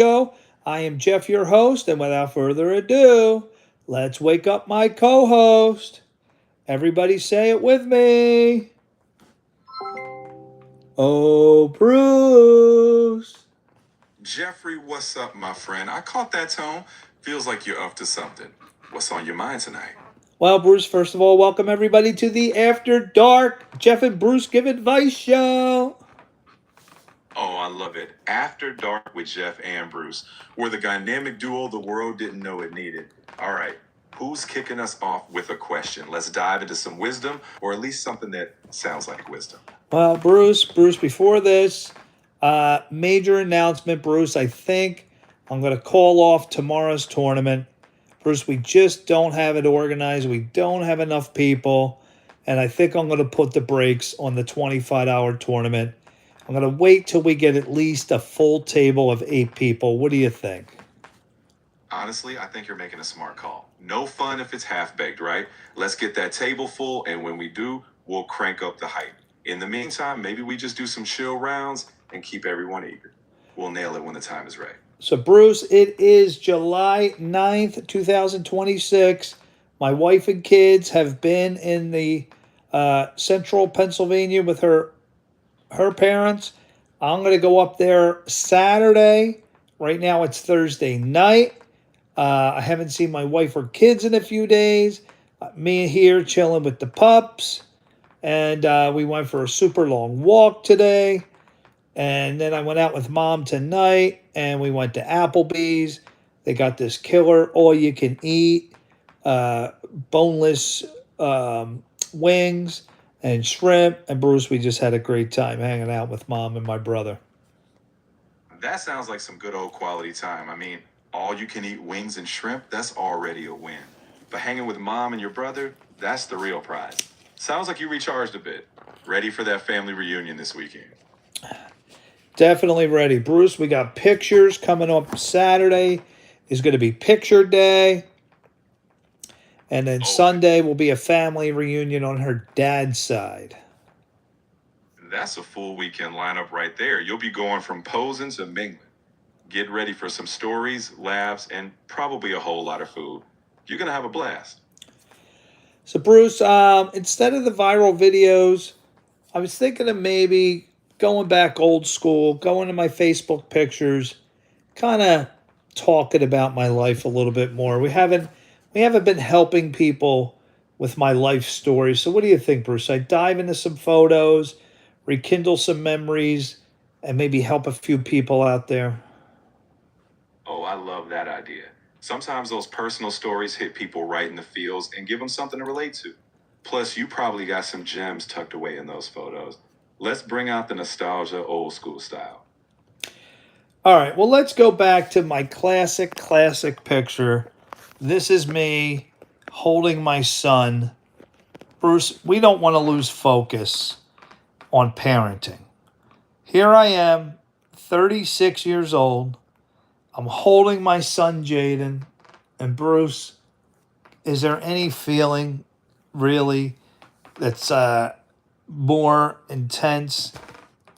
show. I am Jeff, your host, and without further ado, let's wake up my co host. Everybody say it with me. Oh, Bruce. Jeffrey, what's up, my friend? I caught that tone. Feels like you're up to something. What's on your mind tonight? Well, Bruce, first of all, welcome everybody to the After Dark Jeff and Bruce Give Advice show. Oh, I love it. After Dark with Jeff and Bruce. We're the dynamic duo the world didn't know it needed. All right, who's kicking us off with a question? Let's dive into some wisdom, or at least something that sounds like wisdom. Well, Bruce, before this, major announcement, Bruce. I think I'm going to call off tomorrow's tournament. Bruce, we just don't have it organized. We don't have enough people. And I think I'm going to put the brakes on the 25-hour tournament. I'm going to wait till we get at least a full table of 8 people. What do you think? Honestly, I think you're making a smart call. No fun if it's half-baked, right? Let's get that table full, and when we do, we'll crank up the hype. In the meantime, maybe we just do some chill rounds and keep everyone eager. We'll nail it when the time is right. So, Bruce, it is July 9th, 2026. My wife and kids have been in the central Pennsylvania with her parents. I'm going to go up there Saturday. Right now it's Thursday night. I haven't seen my wife or kids in a few days. Me here chilling with the pups. And we went for a super long walk today. And then I went out with Mom tonight, and we went to Applebee's. They got this killer all-you-can-eat boneless wings and shrimp. And Bruce, we just had a great time hanging out with Mom and my brother. That sounds like some good old quality time. I mean, all you can eat wings and shrimp, that's already a win. But hanging with Mom and your brother, that's the real prize. Sounds like you recharged a bit. Ready for that family reunion this weekend. Definitely ready. Bruce, we got pictures coming up Saturday. Is going to be picture day. And then Sunday will be a family reunion on her dad's side. That's a full weekend lineup right there. You'll be going from posing to mingling. Get ready for some stories, laughs, and probably a whole lot of food. You're going to have a blast. So, Bruce, instead of the viral videos, I was thinking of maybe going back old school, going to my Facebook pictures, kind of talking about my life a little bit more. We haven't been helping people with my life story. So what do you think, Bruce? I dive into some photos, rekindle some memories, and maybe help a few people out there. Oh, I love that idea. Sometimes those personal stories hit people right in the feels and give them something to relate to. Plus, you probably got some gems tucked away in those photos. Let's bring out the nostalgia old school style. All right, well, let's go back to my classic picture. This is me holding my son. Bruce, we don't want to lose focus on parenting. Here I am, 36 years old. I'm holding my son, Jaden. And Bruce, is there any feeling really that's more intense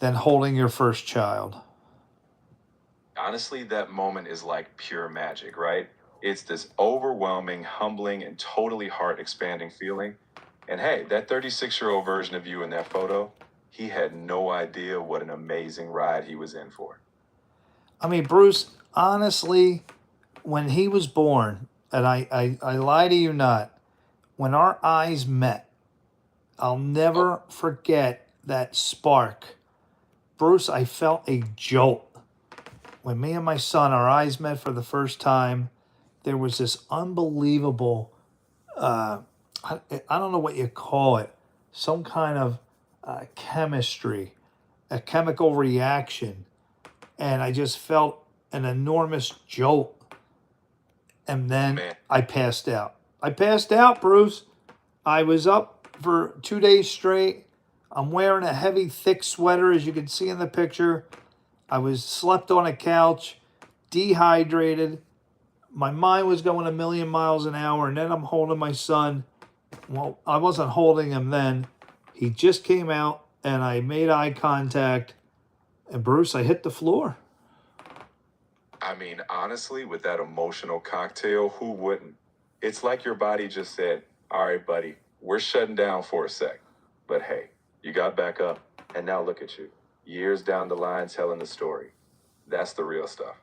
than holding your first child? Honestly, that moment is like pure magic, right? It's this overwhelming, humbling, and totally heart-expanding feeling. And hey, that 36-year-old version of you in that photo, he had no idea what an amazing ride he was in for. I mean, Bruce, honestly, when he was born, and I lie to you not, when our eyes met, I'll never forget that spark. Bruce, I felt a jolt. When me and my son, our eyes met for the first time, there was this unbelievable, I don't know what you call it, some kind of chemistry, a chemical reaction. And I just felt an enormous jolt. And then I passed out. I passed out, Bruce. I was up for 2 days straight. I'm wearing a heavy, thick sweater, as you can see in the picture. I was slept on a couch, dehydrated. My mind was going a million miles an hour, and then I'm holding my son. Well, I wasn't holding him then. He just came out, and I made eye contact. And Bruce, I hit the floor. I mean, honestly, with that emotional cocktail, who wouldn't? It's like your body just said, all right, buddy, we're shutting down for a sec. But hey, you got back up, and now look at you. Years down the line telling the story. That's the real stuff.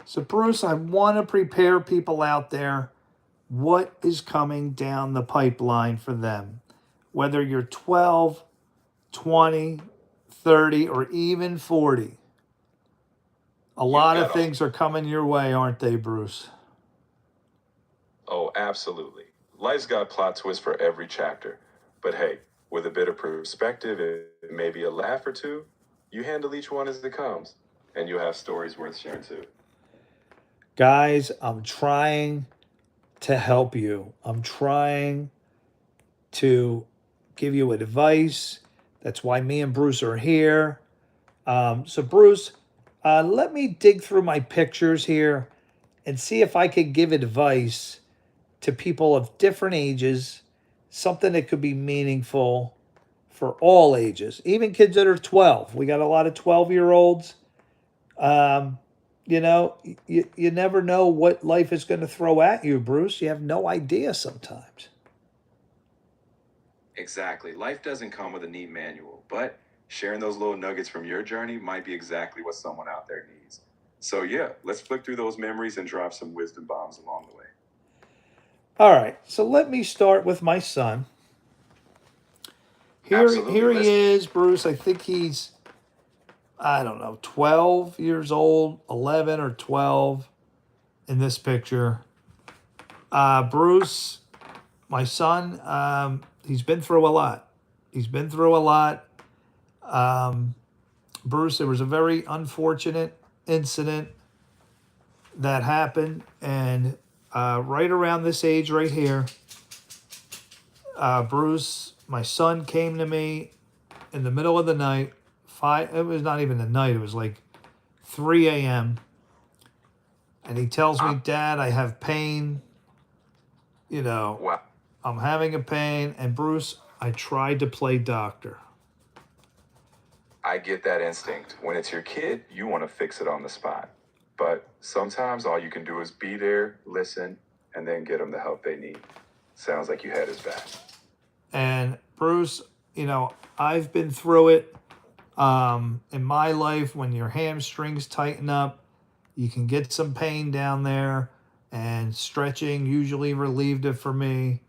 So, Bruce, I want to prepare people out there what is coming down the pipeline for them. Whether you're 12, 20, 30, or even 40. A lot of things are coming your way, aren't they, Bruce? Oh, absolutely. Life's got plot twists for every chapter. But hey, with a bit of perspective and maybe a laugh or two, you handle each one as it comes, and you'll have stories worth sharing too. Guys, I'm trying to help you. I'm trying to give you advice. That's why me and Bruce are here. So, Bruce, let me dig through my pictures here and see if I could give advice to people of different ages, something that could be meaningful for all ages, even kids that are 12. We got a lot of 12-year-olds. Um, you never know what life is going to throw at you, Bruce. You have no idea sometimes. Exactly. Life doesn't come with a neat manual, but sharing those little nuggets from your journey might be exactly what someone out there needs. So, yeah, let's flick through those memories and drop some wisdom bombs along the way. All right, so let me start with my son. Here he is, Bruce. I think he's, I don't know, 12 years old, 11 or 12 in this picture. Bruce, my son, he's been through a lot. He's been through a lot. Bruce, there was a very unfortunate incident that happened, and right around this age right here, Bruce, my son, came to me in the middle of the night. It was not even the night. It was like 3 a.m. And he tells me, Dad, I have pain. Wow. I'm having a pain. And Bruce, I tried to play doctor. I get that instinct. When it's your kid, you want to fix it on the spot. But sometimes all you can do is be there, listen, and then get them the help they need. Sounds like you had his back. And Bruce, I've been through it. In my life, when your hamstrings tighten up, you can get some pain down there, and stretching usually relieved it for me.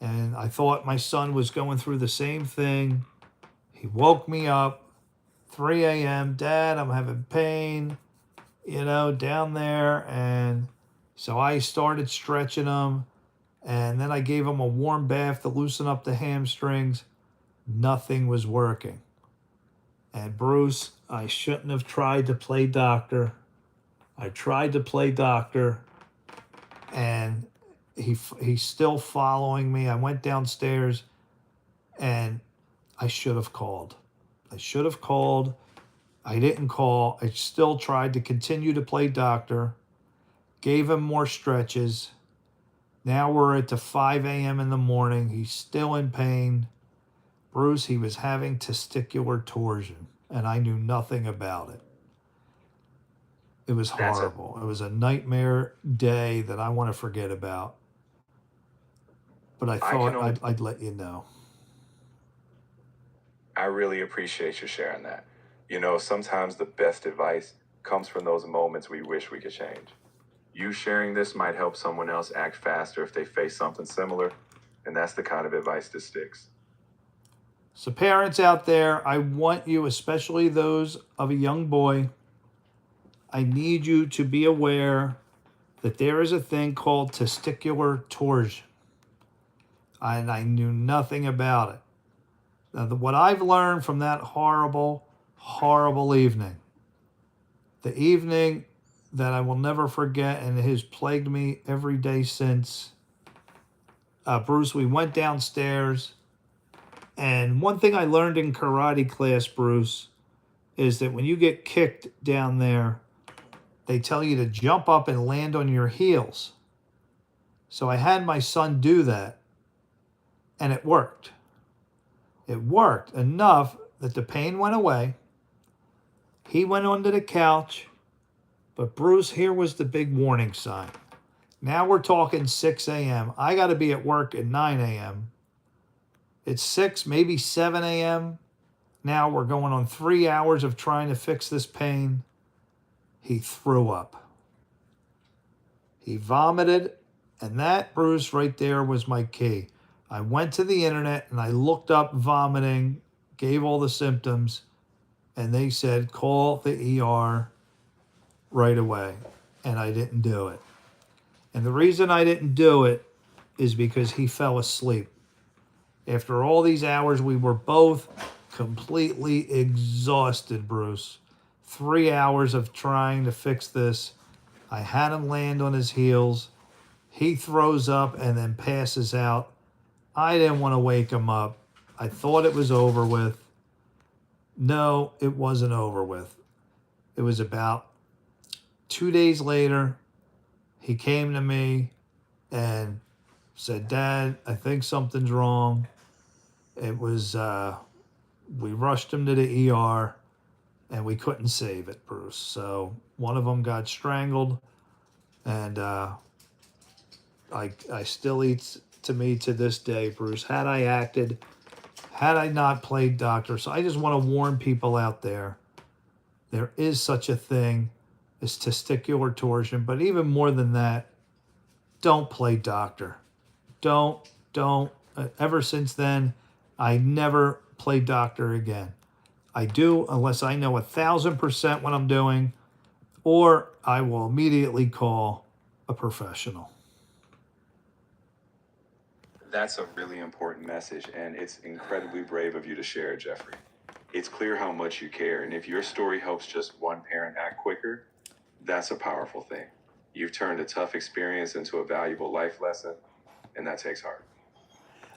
And I thought my son was going through the same thing. He woke me up, 3 a.m. Dad, I'm having pain, down there. And so I started stretching him. And then I gave him a warm bath to loosen up the hamstrings. Nothing was working. And Bruce, I shouldn't have tried to play doctor. I tried to play doctor, and he's still following me. I went downstairs, and I should have called. I should have called. I didn't call. I still tried to continue to play doctor. Gave him more stretches. Now we're at 5 a.m. in the morning. He's still in pain. Bruce, he was having testicular torsion, and I knew nothing about it. It was horrible. It was a nightmare day that I want to forget about. But I thought I'd let you know. I really appreciate you sharing that. Sometimes the best advice comes from those moments we wish we could change. You sharing this might help someone else act faster if they face something similar, and that's the kind of advice that sticks. So parents out there, I want you, especially those of a young boy, I need you to be aware that there is a thing called testicular torsion. And I knew nothing about it. Now, what I've learned from that horrible, horrible evening, the evening that I will never forget and has plagued me every day since, Bruce, we went downstairs. And one thing I learned in karate class, Bruce, is that when you get kicked down there, they tell you to jump up and land on your heels. So I had my son do that, and it worked. It worked enough that the pain went away. He went onto the couch, But Bruce, here was the big warning sign. Now we're talking 6 a.m. I got to be at work at 9 a.m. It's 6, maybe 7 a.m. Now we're going on 3 hours of trying to fix this pain. He threw up. He vomited, and that, Bruce, right there was my key. I went to the internet and I looked up vomiting, gave all the symptoms, and they said, call the ER right away. And I didn't do it. And the reason I didn't do it is because he fell asleep. After all these hours, we were both completely exhausted, Bruce. 3 hours of trying to fix this. I had him land on his heels. He throws up and then passes out. I didn't want to wake him up. I thought it was over with. No, it wasn't over with. It was about 2 days later. He came to me and said, Dad, I think something's wrong. It was, we rushed him to the ER and we couldn't save it, Bruce. So one of them got strangled, and I still eats to me to this day, Bruce. Had I acted, had I not played doctor. So I just want to warn people out there, there is such a thing as testicular torsion, but even more than that, don't play doctor. Don't. Ever since then, I never play doctor again. I do unless I know 1,000% what I'm doing, or I will immediately call a professional. That's a really important message, and it's incredibly brave of you to share, Jeffrey. It's clear how much you care, and if your story helps just one parent act quicker, that's a powerful thing. You've turned a tough experience into a valuable life lesson, and that takes heart.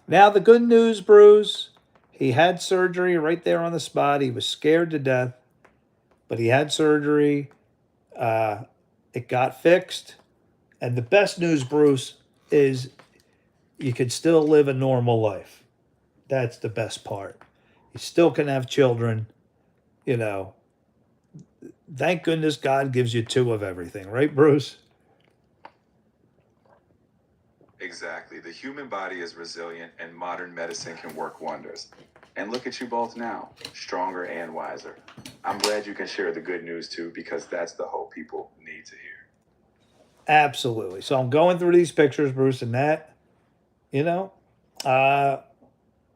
Now the good news, Bruce, he had surgery right there on the spot. He was scared to death, but he had surgery. It got fixed. And the best news, Bruce, is you could still live a normal life. That's the best part. You still can have children. You know, thank goodness God gives you 2 of everything, right, Bruce? Exactly. The human body is resilient, and modern medicine can work wonders. And look at you both now, stronger and wiser. I'm glad you can share the good news too, because that's the hope people need to hear. Absolutely. So I'm going through these pictures, Bruce, and that, you know,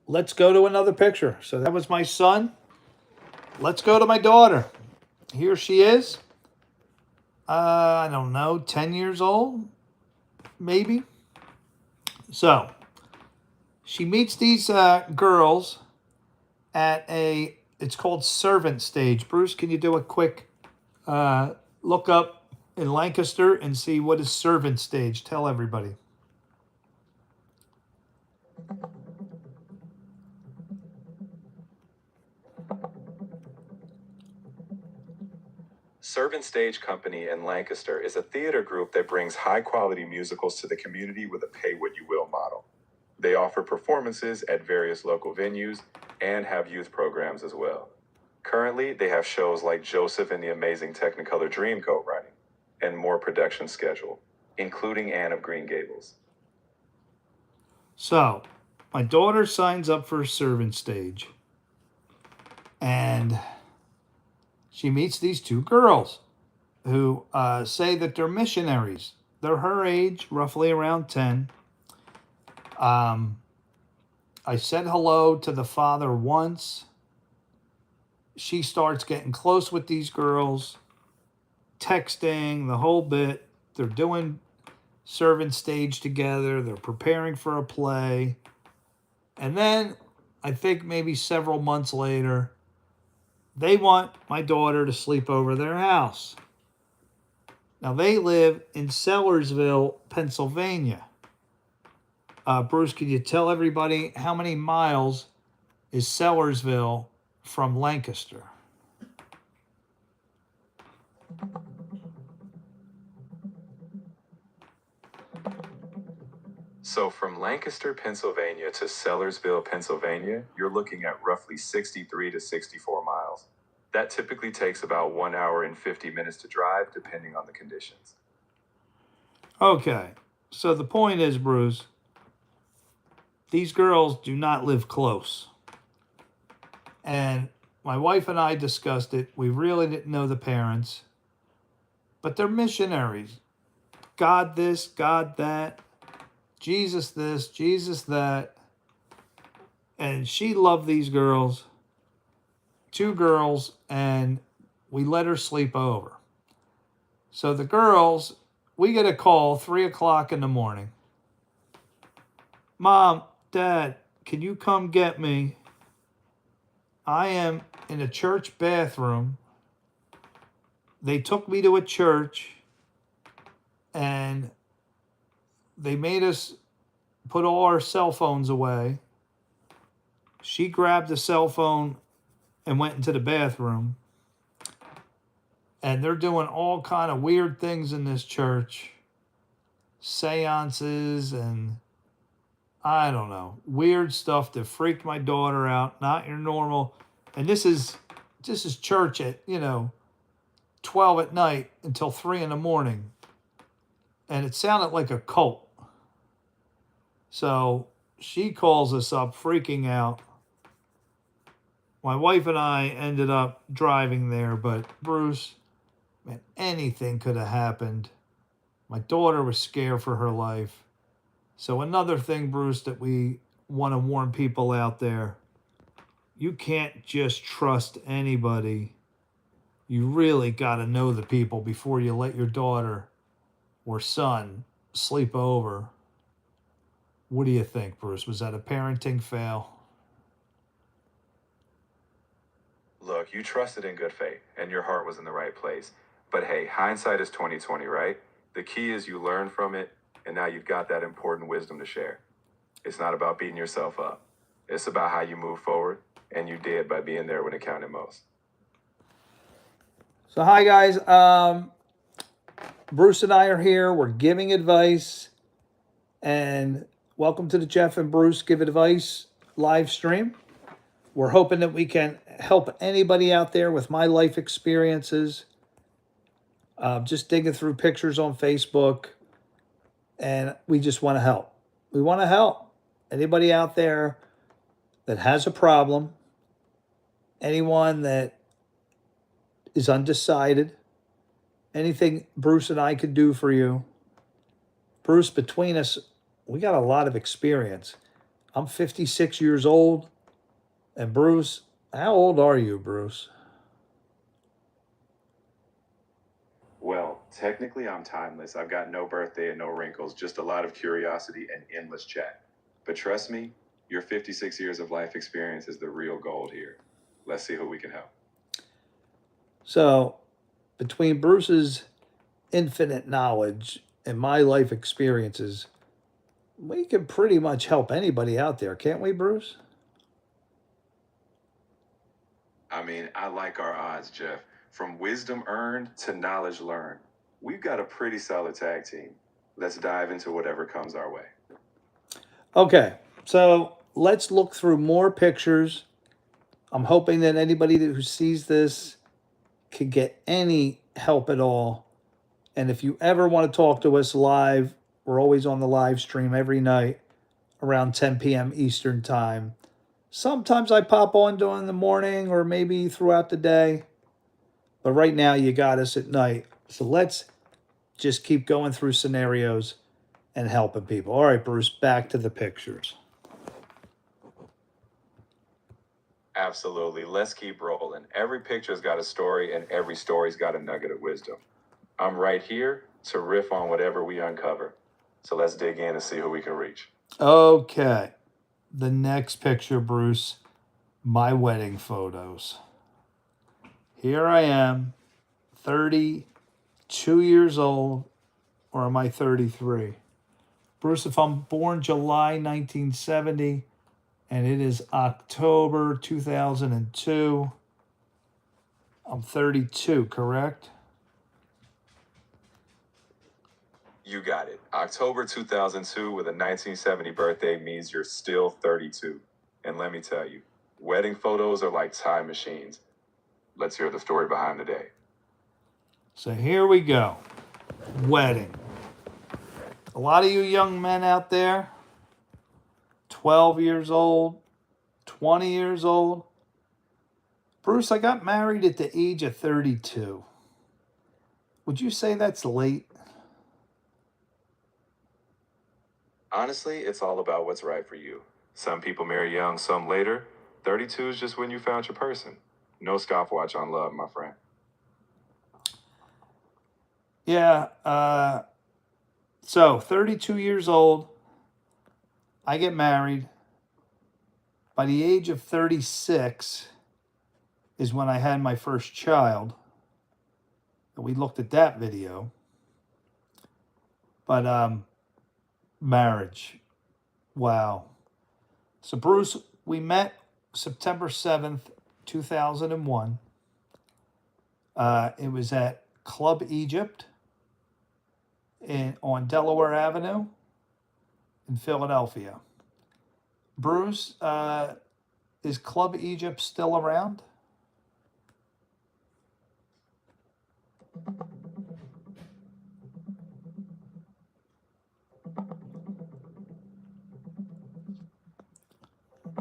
let's go to another picture. So that was my son. Let's go to my daughter. Here she is. I don't know, 10 years old, maybe. So she meets these girls at it's called servant stage. Bruce, can you do a quick look up in Lancaster and see what is servant stage? Tell everybody. Servant Stage Company in Lancaster is a theater group that brings high-quality musicals to the community with a pay-what-you-will model. They offer performances at various local venues and have youth programs as well. Currently, they have shows like Joseph and the Amazing Technicolor Dreamcoat running, and more production scheduled, including Anne of Green Gables. So my daughter signs up for servant stage, and she meets these 2 girls who say that they're missionaries. They're her age, roughly around 10. I said hello to the father once. She starts getting close with these girls, texting, the whole bit. They're doing servant stage together. They're preparing for a play. And then, I think maybe several months later, they want my daughter to sleep over their house. Now, they live in Sellersville, Pennsylvania. Bruce, can you tell everybody how many miles is Sellersville from Lancaster? So from Lancaster, Pennsylvania to Sellersville, Pennsylvania, you're looking at roughly 63 to 64 miles. That typically takes about 1 hour and 50 minutes to drive, depending on the conditions. Okay, so the point is, Bruce, these girls do not live close. And my wife and I discussed it. We really didn't know the parents, but they're missionaries. God this, God that, Jesus this, Jesus that. And she loved these girls, 2 girls, and we let her sleep over. So the girls, we get a call 3 o'clock in the morning. Mom, Dad, can you come get me? I am in a church bathroom. They took me to a church and they made us put all our cell phones away. She grabbed the cell phone and went into the bathroom. And they're doing all kind of weird things in this church. Seances and I don't know, weird stuff that freaked my daughter out. Not your normal. And this is church at, 12 at night until 3 in the morning. And it sounded like a cult. So she calls us up freaking out. My wife and I ended up driving there, but Bruce, man, anything could have happened. My daughter was scared for her life. So another thing, Bruce, that we want to warn people out there, you can't just trust anybody. You really got to know the people before you let your daughter or son sleep over. What do you think, Bruce? Was that a parenting fail? Look, you trusted in good faith, and your heart was in the right place. But hey, hindsight is 20/20, right? The key is you learn from it, and now you've got that important wisdom to share. It's not about beating yourself up. It's about how you move forward, and you did by being there when it counted most. So hi guys, Bruce and I are here. We're giving advice, and welcome to the Jeff and Bruce Give Advice live stream. We're hoping that we can help anybody out there with my life experiences. Just digging through pictures on Facebook, and we just want to help. We want to help anybody out there that has a problem, anyone that is undecided, anything Bruce and I could do for you. Bruce, between us, we got a lot of experience. I'm 56 years old. And Bruce, how old are you, Bruce? Well, technically, I'm timeless. I've got no birthday and no wrinkles, just a lot of curiosity and endless chat. But trust me, your 56 years of life experience is the real gold here. Let's see who we can help. So, between Bruce's infinite knowledge and my life experiences, we can pretty much help anybody out there, can't we, Bruce? I mean, I like our odds, Jeff. From wisdom earned to knowledge learned, we've got a pretty solid tag team. Let's dive into whatever comes our way. Okay, so let's look through more pictures. I'm hoping that anybody who sees this can get any help at all. And if you ever want to talk to us live, we're always on the live stream every night around 10 p.m. Eastern time. Sometimes I pop on during the morning or maybe throughout the day. But right now you got us at night. So let's just keep going through scenarios and helping people. All right, Bruce, back to the pictures. Absolutely. Let's keep rolling. Every picture's got a story, and every story's got a nugget of wisdom. I'm right here to riff on whatever we uncover. So let's dig in and see who we can reach. Okay. The next picture, Bruce, my wedding photos. Here I am, 32 years old, or am I 33? Bruce, if I'm born July 1970 and it is October 2002, I'm 32, correct? You got it. October 2002 with a 1970 birthday means you're still 32. And let me tell you, wedding photos are like time machines. Let's hear the story behind the day. So here we go. Wedding. A lot of you young men out there, 12 years old, 20 years old. Bruce, I got married at the age of 32. Would you say that's late? Honestly, it's all about what's right for you. Some people marry young, some later. 32 is just when you found your person. No stopwatch on love, my friend. Yeah. So 32 years old. I get married. By the age of 36 is when I had my first child. We looked at that video. But marriage. Wow. So Bruce, we met September 7th, 2001. It was at Club Egypt on Delaware Avenue in Philadelphia. Bruce, is Club Egypt still around?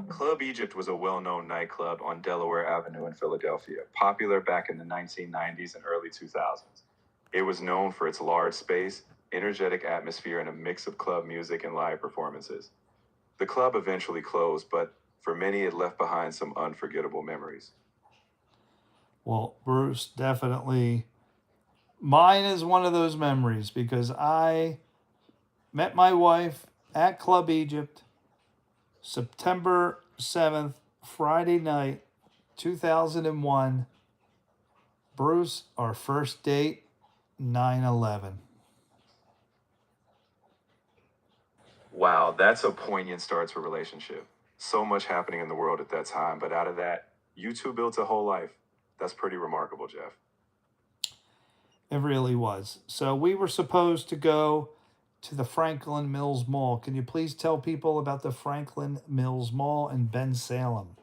Club Egypt was a well-known nightclub on Delaware Avenue in Philadelphia, popular back in the 1990s and early 2000s. It was known for its large space, energetic atmosphere, and a mix of club music and live performances. The club eventually closed, but for many it left behind some unforgettable memories. Well, Bruce, definitely. Mine is one of those memories because I met my wife at Club Egypt September 7th, Friday night, 2001. Bruce, our first date, 9/11. Wow, that's a poignant start to a relationship. So much happening in the world at that time, but out of that, you two built a whole life. That's pretty remarkable, Jeff. It really was. So we were supposed to go to the Franklin Mills Mall. Can you please tell people about the Franklin Mills Mall in Bensalem?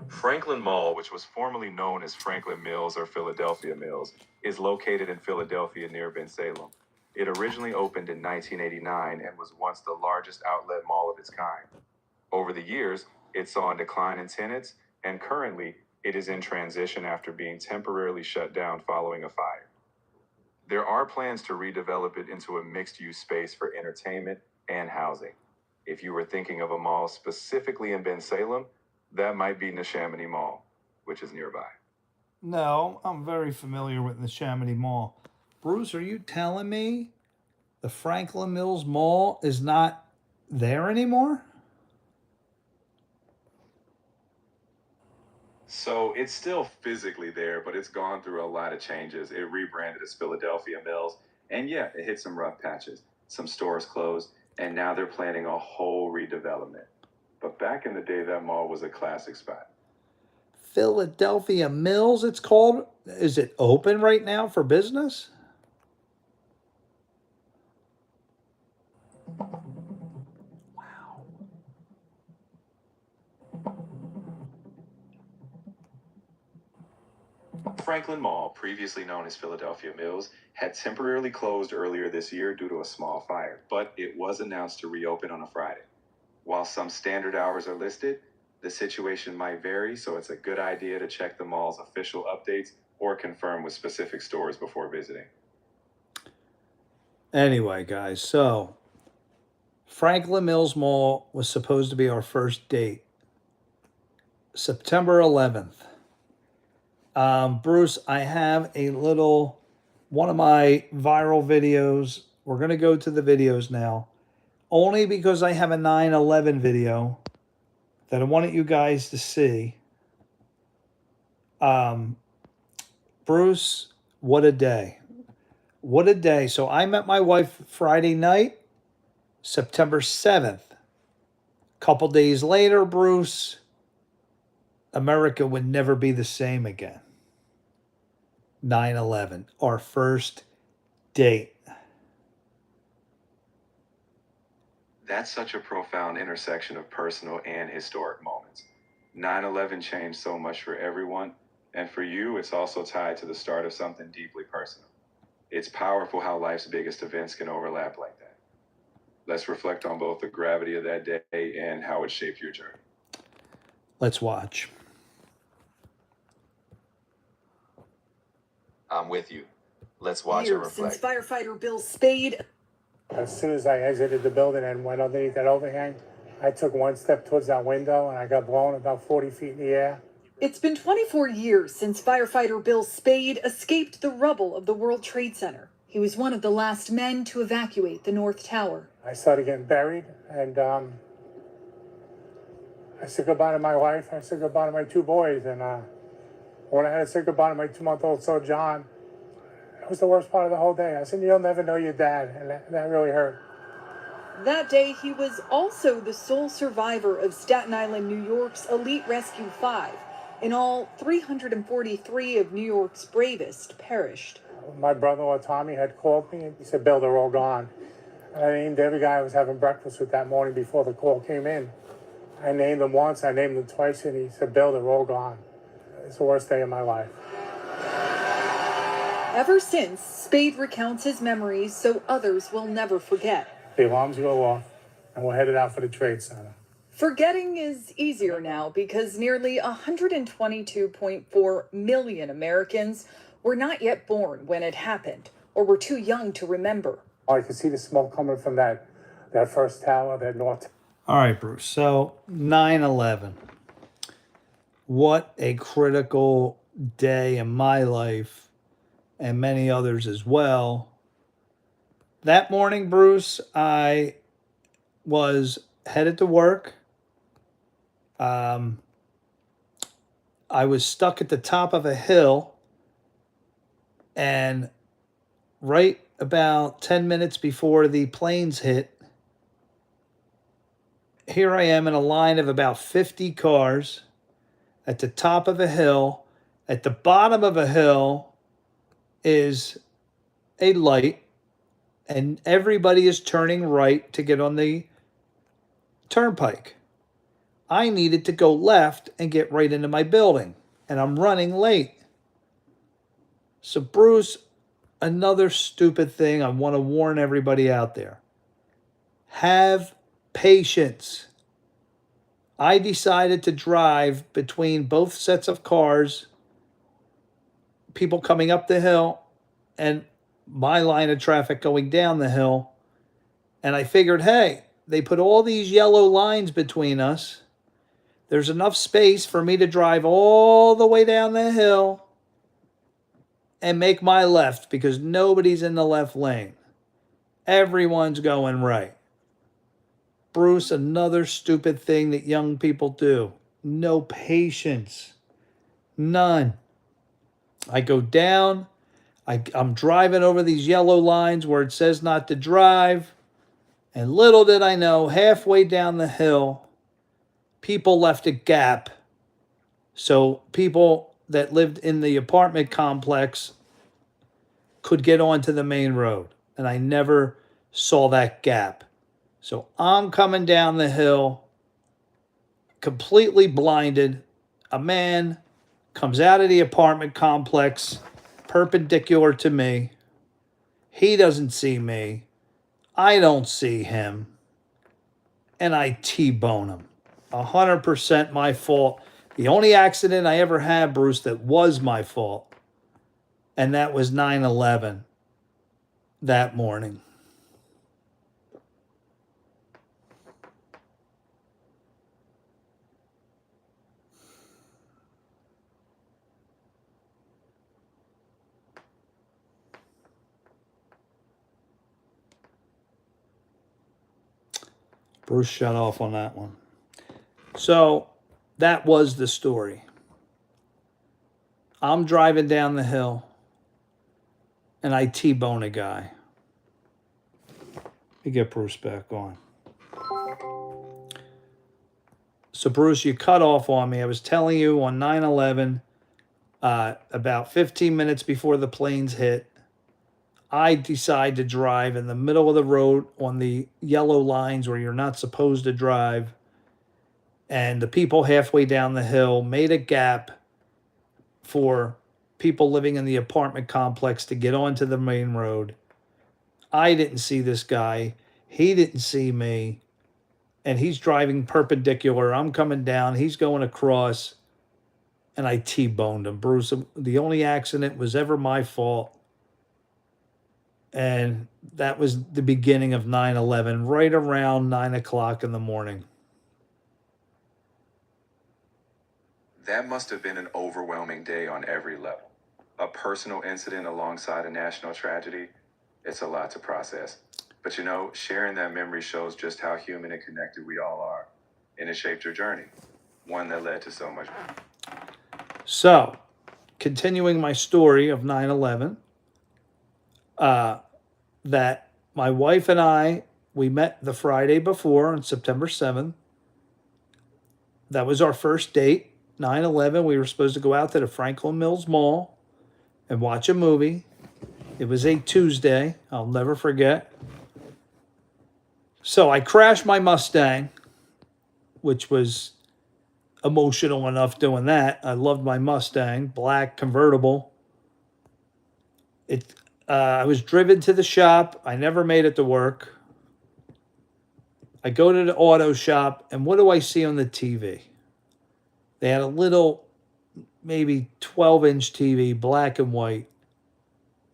Franklin Mall, which was formerly known as Franklin Mills or Philadelphia Mills, is located in Philadelphia near Bensalem. It originally opened in 1989 and was once the largest outlet mall of its kind. Over the years, it saw a decline in tenants, and currently, it is in transition after being temporarily shut down following a fire. There are plans to redevelop it into a mixed-use space for entertainment and housing. If you were thinking of a mall specifically in Bensalem, that might be Neshaminy Mall, which is nearby. No, I'm very familiar with the Chamonix Mall. Bruce, are you telling me the Franklin Mills Mall is not there anymore? So it's still physically there, but it's gone through a lot of changes. It rebranded as Philadelphia Mills, and yeah, it hit some rough patches. Some stores closed, and now they're planning a whole redevelopment. But back in the day, that mall was a classic spot. Philadelphia Mills, it's called. Is it open right now for business? Franklin Mall, previously known as Philadelphia Mills, had temporarily closed earlier this year due to a small fire, but it was announced to reopen on a Friday. While some standard hours are listed, the situation might vary, so it's a good idea to check the mall's official updates or confirm with specific stores before visiting. Anyway, guys, so Franklin Mills Mall was supposed to be our first date. September 11th. Bruce, I have one of my viral videos. We're going to go to the videos now. Only because I have a 9/11 video that I wanted you guys to see. Bruce, what a day. What a day. So I met my wife Friday night, September 7th. Couple days later, Bruce, America would never be the same again. 9/11, our first date. That's such a profound intersection of personal and historic moments. 9/11 changed so much for everyone, and for you, it's also tied to the start of something deeply personal. It's powerful how life's biggest events can overlap like that. Let's reflect on both the gravity of that day and how it shaped your journey. Let's watch. I'm with you. Let's watch and reflect. Since firefighter Bill Spade. As soon as I exited the building and went underneath that overhang, I took one step towards that window and I got blown about 40 feet in the air. It's been 24 years since firefighter Bill Spade escaped the rubble of the World Trade Center. He was one of the last men to evacuate the North Tower. I started getting buried, and I said goodbye to my wife. I said goodbye to my two boys, and when I had to say goodbye to my 2-month-old son, John, it was the worst part of the whole day. I said, you'll never know your dad, and that really hurt. That day, he was also the sole survivor of Staten Island, New York's Elite Rescue 5. In all, 343 of New York's bravest perished. My brother-in-law, Tommy, had called me, and he said, Bill, they're all gone. And I named every guy I was having breakfast with that morning before the call came in. I named them once, I named them twice, and he said, Bill, they're all gone. It's the worst day of my life. Ever since, Spade recounts his memories so others will never forget. The alarms go off, and we're headed out for the Trade Center. Forgetting is easier now because nearly 122.4 million Americans were not yet born when it happened or were too young to remember. I could see the smoke coming from that first tower, that north. All right, Bruce. So 9/11. What a critical day in my life and many others as well. That morning, Bruce, I was headed to work. I was stuck at the top of a hill, and right about 10 minutes before the planes hit, here I am in a line of about 50 cars at the top of a hill. At the bottom of a hill is a light, and everybody is turning right to get on the turnpike. I needed to go left and get right into my building, and I'm running late. So, Bruce, another stupid thing I want to warn everybody out there. Have patience. I decided to drive between both sets of cars, people coming up the hill and my line of traffic going down the hill. And I figured, hey, they put all these yellow lines between us. There's enough space for me to drive all the way down the hill and make my left because nobody's in the left lane. Everyone's going right. Bruce, another stupid thing that young people do. No patience. None. I go down. I'm driving over these yellow lines where it says not to drive. And little did I know, halfway down the hill, people left a gap. So people that lived in the apartment complex could get onto the main road. And I never saw that gap. So I'm coming down the hill, completely blinded. A man comes out of the apartment complex, perpendicular to me. He doesn't see me. I don't see him. And I T-bone him. 100% my fault. The only accident I ever had, Bruce, that was my fault. And that was 9/11 that morning. Bruce shut off on that one. So that was the story. I'm driving down the hill and I T-bone a guy. Let me get Bruce back on. So Bruce, you cut off on me. I was telling you on 9/11, About 15 minutes before the planes hit, I decide to drive in the middle of the road on the yellow lines where you're not supposed to drive. And the people halfway down the hill made a gap for people living in the apartment complex to get onto the main road. I didn't see this guy. He didn't see me. And he's driving perpendicular. I'm coming down. He's going across. And I T-boned him. Bruce, the only accident was ever my fault. And that was the beginning of 9/11, right around 9 o'clock in the morning. That must have been an overwhelming day on every level. A personal incident alongside a national tragedy. It's a lot to process. But you know, sharing that memory shows just how human and connected we all are. And it shaped your journey. One that led to so much. So, continuing my story of 9/11, that my wife and I, we met the Friday before on September 7th. That was our first date. 9/11, we were supposed to go out to the Franklin Mills Mall and watch a movie. It was a Tuesday. I'll never forget. So I crashed my Mustang, which was emotional enough doing that. I loved my Mustang, black convertible. I was driven to the shop. I never made it to work. I go to the auto shop, and what do I see on the TV? They had a little, maybe 12-inch TV, black and white.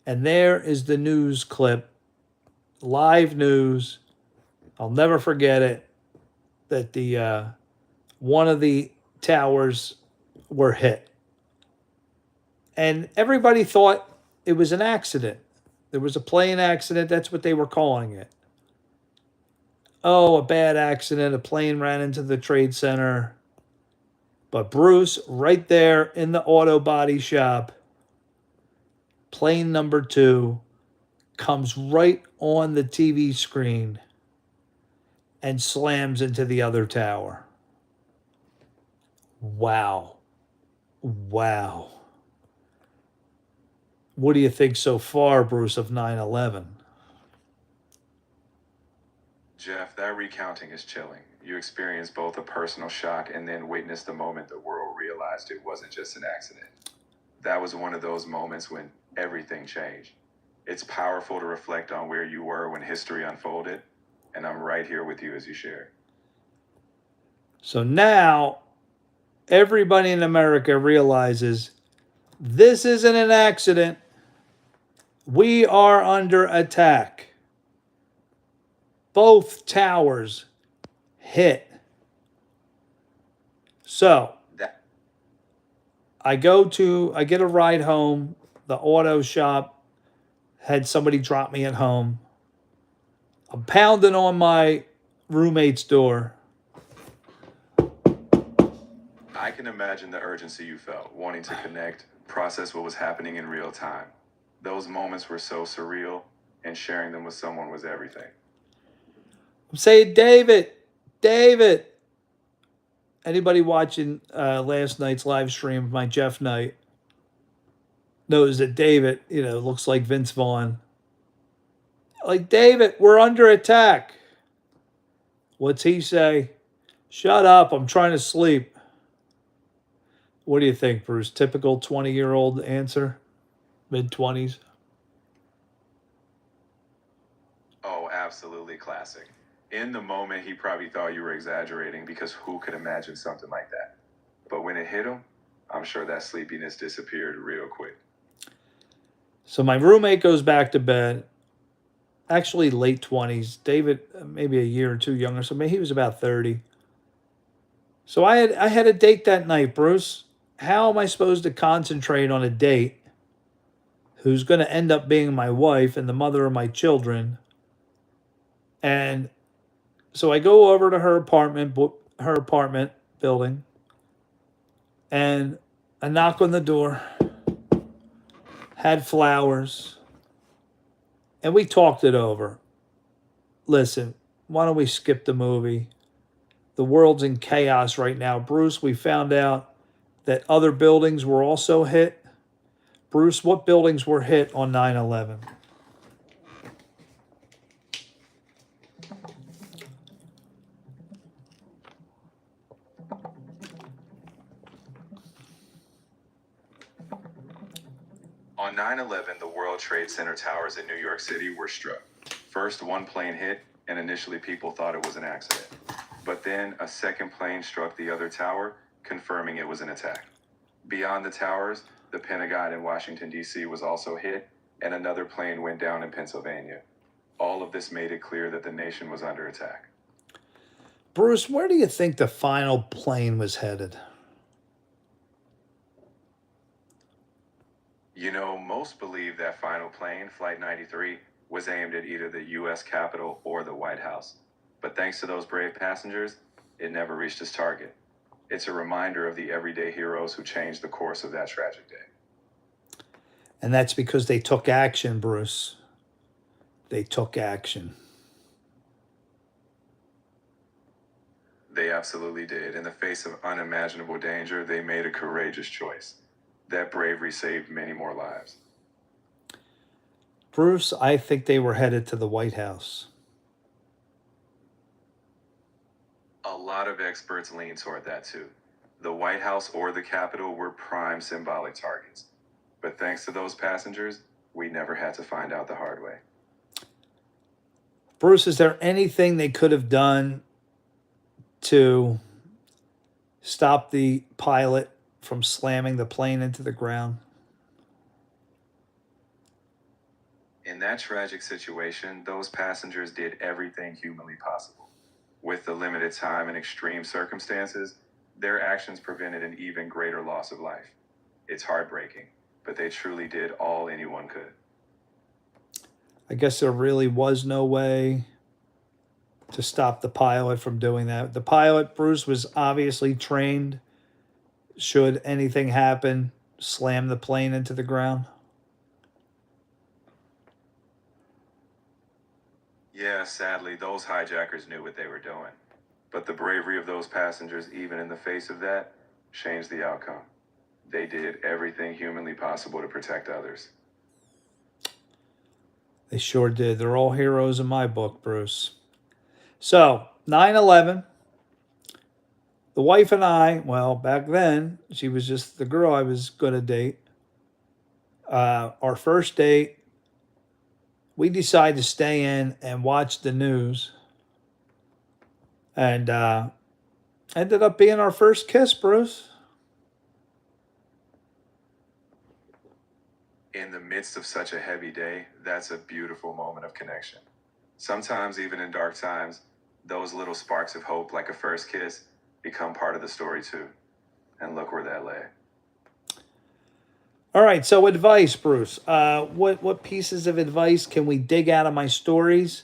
And there is the news clip, live news. I'll never forget it, that the one of the towers were hit. And everybody thought it was an accident. There was a plane accident. That's what they were calling it. Oh, a bad accident. A plane ran into the Trade Center. But Bruce, right there in the auto body shop, plane number 2 comes right on the TV screen and slams into the other tower. Wow. Wow. What do you think so far, Bruce, of 9/11? Jeff, that recounting is chilling. You experienced both a personal shock and then witnessed the moment the world realized it wasn't just an accident. That was one of those moments when everything changed. It's powerful to reflect on where you were when history unfolded, and I'm right here with you as you share. So now everybody in America realizes this isn't an accident. We are under attack. Both towers hit. So I get a ride home. The auto shop had somebody drop me at home. I'm pounding on my roommate's door. I can imagine the urgency you felt, wanting to connect, process what was happening in real time. Those moments were so surreal, and sharing them with someone was everything. I'm saying, David. Anybody watching last night's live stream of my Jeff night knows that David, looks like Vince Vaughn. Like, David, we're under attack. What's he say? Shut up, I'm trying to sleep. What do you think, Bruce? Typical 20-year-old answer? Mid-20s? Oh, absolutely classic. In the moment, he probably thought you were exaggerating because who could imagine something like that? But when it hit him, I'm sure that sleepiness disappeared real quick. So my roommate goes back to bed. Actually, late 20s. David, maybe a year or two younger. So maybe he was about 30. So I had a date that night, Bruce. How am I supposed to concentrate on a date who's going to end up being my wife and the mother of my children? And so I go over to her apartment building, and I knock on the door. Had flowers, and we talked it over. Listen, why don't we skip the movie? The world's in chaos right now. Bruce, we found out that other buildings were also hit. Bruce, what buildings were hit on 9/11? On 9/11, the World Trade Center towers in New York City were struck. First, one plane hit, and initially people thought it was an accident. But then a second plane struck the other tower, confirming it was an attack. Beyond the towers, the Pentagon in Washington, D.C. was also hit, and another plane went down in Pennsylvania. All of this made it clear that the nation was under attack. Bruce, where do you think the final plane was headed? You know, most believe that final plane, Flight 93, was aimed at either the U.S. Capitol or the White House. But thanks to those brave passengers, it never reached its target. It's a reminder of the everyday heroes who changed the course of that tragic day. And that's because they took action, Bruce. They took action. They absolutely did. In the face of unimaginable danger, they made a courageous choice. That bravery saved many more lives. Bruce, I think they were headed to the White House. A lot of experts lean toward that too. The White House or the Capitol were prime symbolic targets. But thanks to those passengers, we never had to find out the hard way. Bruce, is there anything they could have done to stop the pilot from slamming the plane into the ground? In that tragic situation, those passengers did everything humanly possible. With the limited time and extreme circumstances, their actions prevented an even greater loss of life. It's heartbreaking, but they truly did all anyone could. I guess there really was no way to stop the pilot from doing that. The pilot, Bruce, was obviously trained. Should anything happen, slam the plane into the ground. Yeah, sadly, those hijackers knew what they were doing. But the bravery of those passengers, even in the face of that, changed the outcome. They did everything humanly possible to protect others. They sure did. They're all heroes in my book, Bruce. So, 9/11, the wife and I, well, back then, she was just the girl I was going to date. Our first date, we decided to stay in and watch the news. And ended up being our first kiss, Bruce. In the midst of such a heavy day, that's a beautiful moment of connection. Sometimes, even in dark times, those little sparks of hope, like a first kiss, become part of the story too. And look where that lay. All right, so advice, Bruce. What pieces of advice can we dig out of my stories?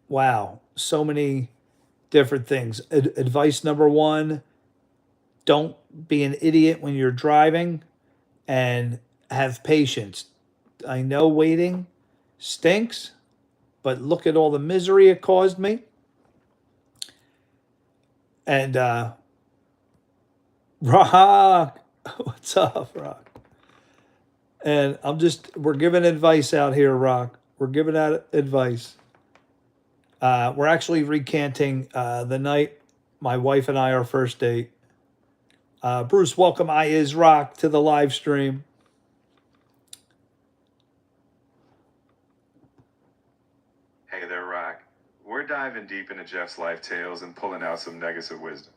Wow, so many different things. Advice number one, don't be an idiot when you're driving and have patience. I know waiting stinks, but look at all the misery it caused me. And Rock, what's up, Rock? And we're giving advice out here, Rock. We're giving out advice. We're actually recanting the night my wife and I, our first date. Bruce, welcome I Is Rock to the live stream. Hey there, Rock. We're diving deep into Jeff's life tales and pulling out some nuggets of wisdom.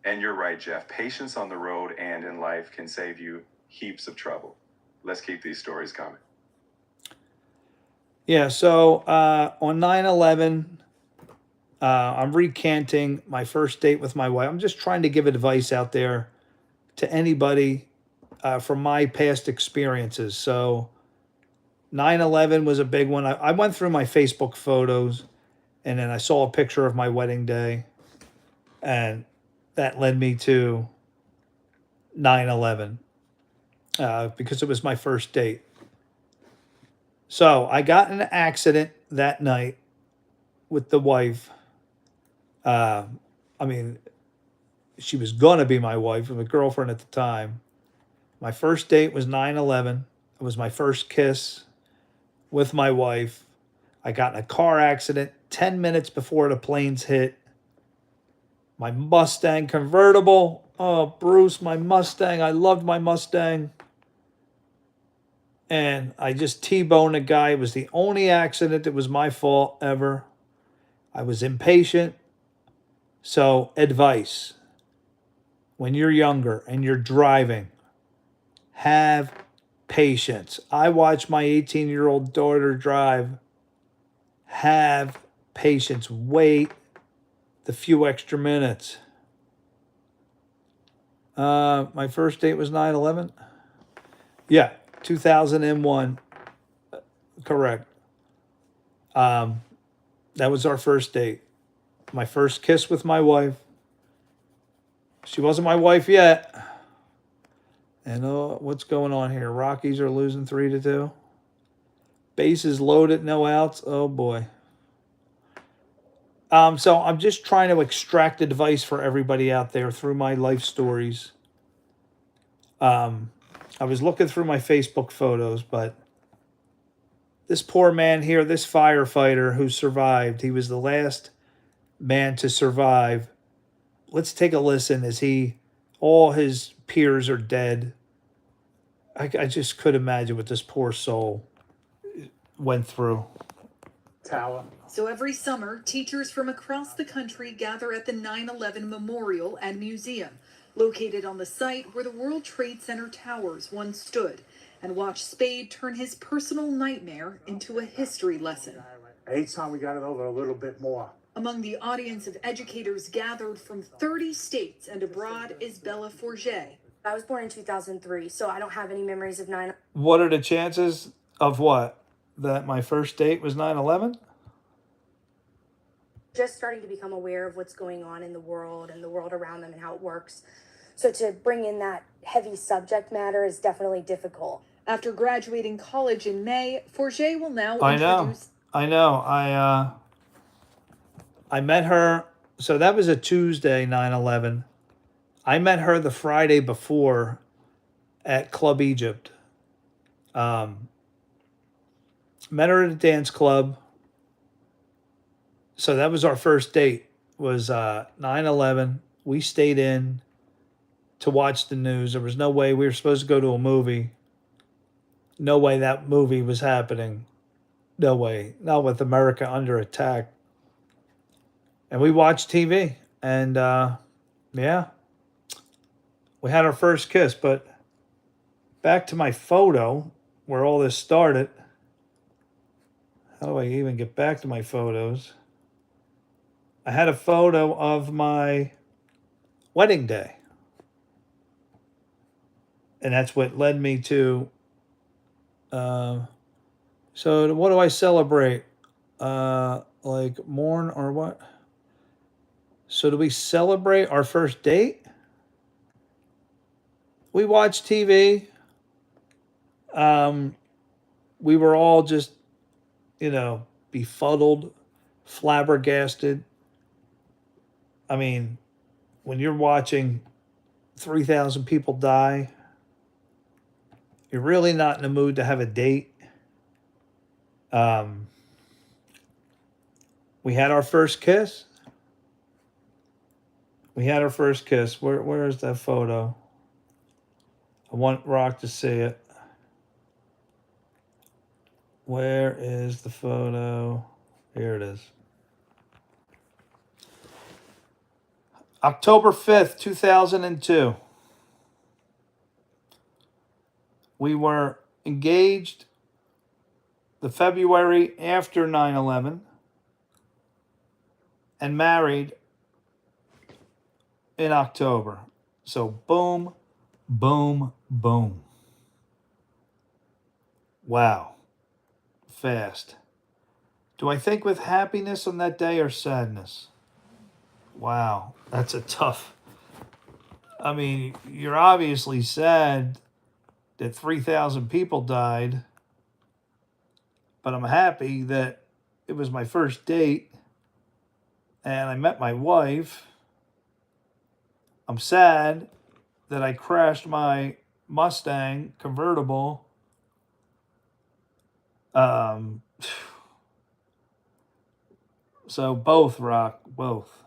And you're right, Jeff. Patience on the road and in life can save you heaps of trouble. Let's keep these stories coming. Yeah, so on 9/11, I'm recanting my first date with my wife. I'm just trying to give advice out there to anybody from my past experiences. So 9/11 was a big one. I went through my Facebook photos, and then I saw a picture of my wedding day, and that led me to 9/11 because it was my first date. So I got in an accident that night with the wife. I mean, she was going to be my wife, my girlfriend at the time. My first date was 9/11. It was my first kiss with my wife. I got in a car accident 10 minutes before the planes hit. My Mustang convertible. Oh, Bruce, my Mustang. I loved my Mustang. And I just T-boned a guy. It was the only accident that was my fault ever. I was impatient. So, advice. When you're younger and you're driving, have patience. I watch my 18-year-old daughter drive. Have patience. Wait the few extra minutes. My first date was 9/11. Yeah, 2001. Correct. That was our first date. My first kiss with my wife. She wasn't my wife yet. And what's going on here? Rockies are losing 3-2. Bases loaded, no outs. Oh boy. So I'm just trying to extract advice for everybody out there through my life stories. I was looking through my Facebook photos, but this poor man here, this firefighter who survived, he was the last man to survive. Let's take a listen as all his peers are dead. I just could imagine what this poor soul went through. Tower. So every summer, teachers from across the country gather at the 9/11 Memorial and Museum, located on the site where the World Trade Center towers once stood, and watch Spade turn his personal nightmare into a history lesson. Each time we got it over a little bit more. Among the audience of educators gathered from 30 states and abroad is Bella Forget. I was born in 2003, so I don't have any memories of 9/11. What are the chances of what? That my first date was 9/11? Just starting to become aware of what's going on in the world and the world around them and how it works. So to bring in that heavy subject matter is definitely difficult. After graduating college in May, Forget will now I know. introduce... I know. I met her. So that was a Tuesday, 9/11. I met her the Friday before at Club Egypt. Met her at a dance club. So that was our first date. Was 9/11. We stayed in to watch the news. There was no way we were supposed to go to a movie. No way that movie was happening. No way. Not with America under attack. And we watched TV. And yeah, we had our first kiss. But back to my photo where all this started. How do I even get back to my photos? I had a photo of my wedding day. And that's what led me to... so what do I celebrate? Like mourn or what? So do we celebrate our first date? We watched TV. We were all just, befuddled, flabbergasted. I mean, when you're watching 3,000 people die, you're really not in the mood to have a date. We had our first kiss. Where is that photo? I want Rock to see it. Where is the photo? Here it is. October 5th, 2002. We were engaged the February after 9/11 and married in October. So boom, boom, boom. Wow. Fast. Do I think with happiness on that day or sadness? Wow, that's a tough... I mean, you're obviously sad that 3,000 people died, but I'm happy that it was my first date and I met my wife. I'm sad that I crashed my Mustang convertible. So both, Rock, both.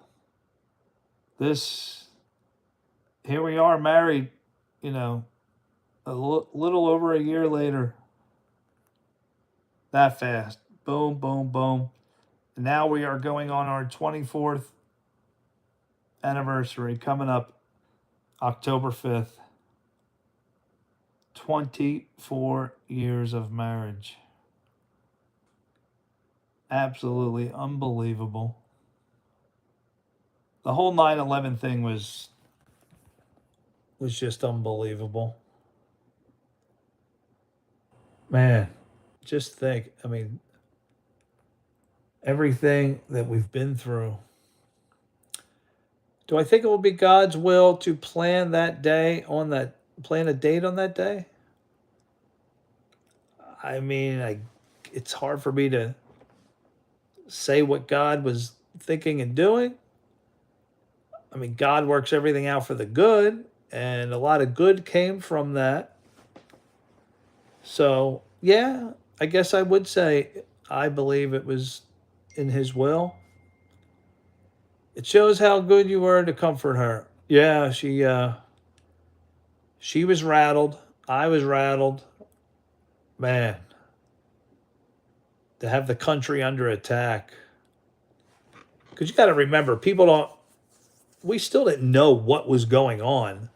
Here we are married, a little over a year later. That fast. Boom, boom, boom. And now we are going on our 24th anniversary coming up October 5th. 24 years of marriage. Absolutely unbelievable. The whole 9/11 thing was just unbelievable. Man, just think, everything that we've been through. Do I think it will be God's will to plan a date on that day? It's hard for me to say what God was thinking and doing. God works everything out for the good, and a lot of good came from that. So, yeah, I guess I would say I believe it was in His will. It shows how good you were to comfort her. Yeah, she was rattled. I was rattled. Man, to have the country under attack. Because you got to remember, we still didn't know what was going on.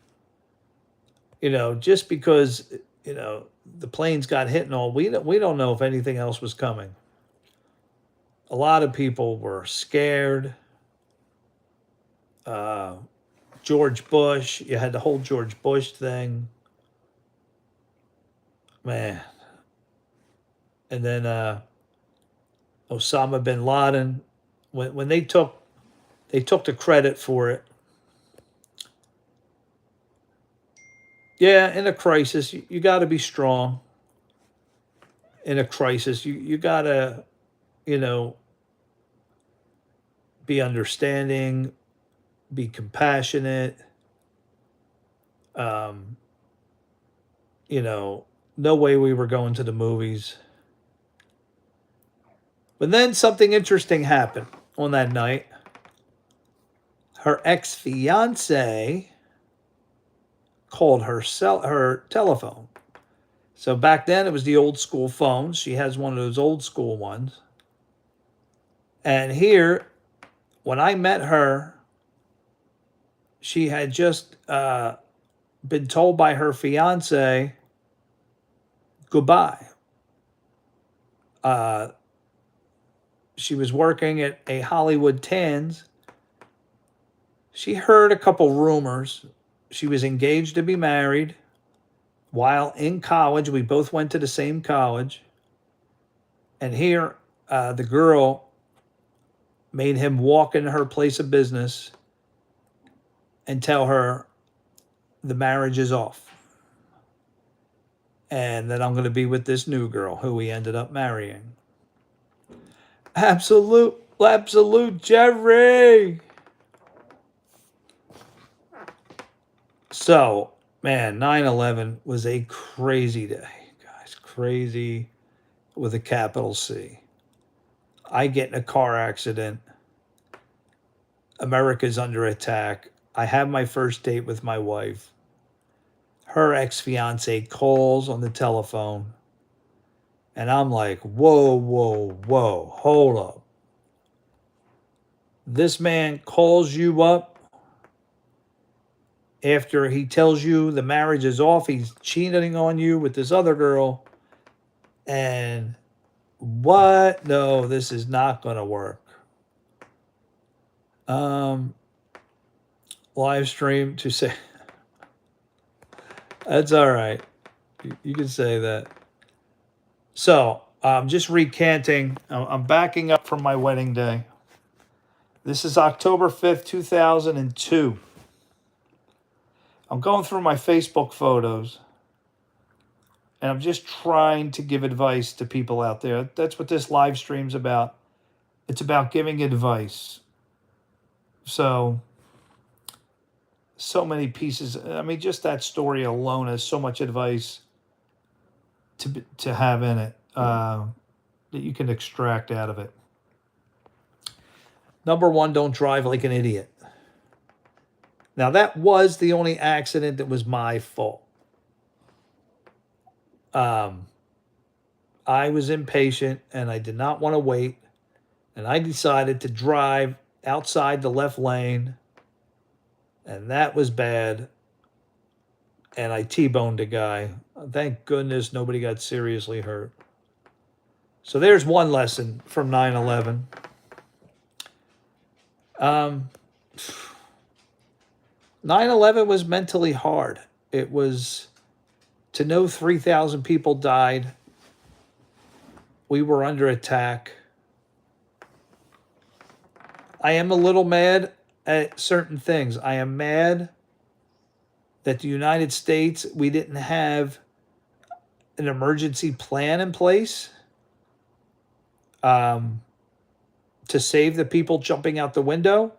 Just because, the planes got hit and all, we don't know if anything else was coming. A lot of people were scared. George Bush, you had the whole George Bush thing. Man. And then Osama bin Laden, when they took the credit for it. Yeah, in a crisis, you got to be strong. In a crisis, you got to, be understanding, be compassionate. No way we were going to the movies. But then something interesting happened on that night. Her ex-fiance called her telephone. So back then it was the old school phones. She has one of those old school ones. And here, when I met her, she had just been told by her fiance goodbye. She was working at a Hollywood Tans. She heard a couple rumors. She was engaged to be married. While in college, we both went to the same college. And here, the girl made him walk in her place of business and tell her the marriage is off. And that I'm going to be with this new girl who we ended up marrying. Absolute Jerry. So, man, 9/11 was a crazy day, guys. Crazy with a capital C. I get in a car accident. America's under attack. I have my first date with my wife. Her ex-fiance calls on the telephone. And I'm like, whoa, hold up. This man calls you up after he tells you the marriage is off. He's cheating on you with this other girl. And what? No, this is not going to work. Live stream to say. That's all right. You can say that. So, I'm just recanting. I'm backing up from my wedding day. This is October 5th, 2002. I'm going through my Facebook photos. And I'm just trying to give advice to people out there. That's what this live stream's about. It's about giving advice. So, so many pieces. I mean, just that story alone has so much advice to have in it that you can extract out of it. Number one, don't drive like an idiot. Now, that was the only accident that was my fault. I was impatient and I did not want to wait. And I decided to drive outside the left lane. And that was bad. And I T-boned a guy. Thank goodness nobody got seriously hurt. So there's one lesson from 9/11. 9/11 was mentally hard. It was to know 3,000 people died. We were under attack. I am a little mad at certain things. I am mad that the United States, we didn't have an emergency plan in place to save the people jumping out the window.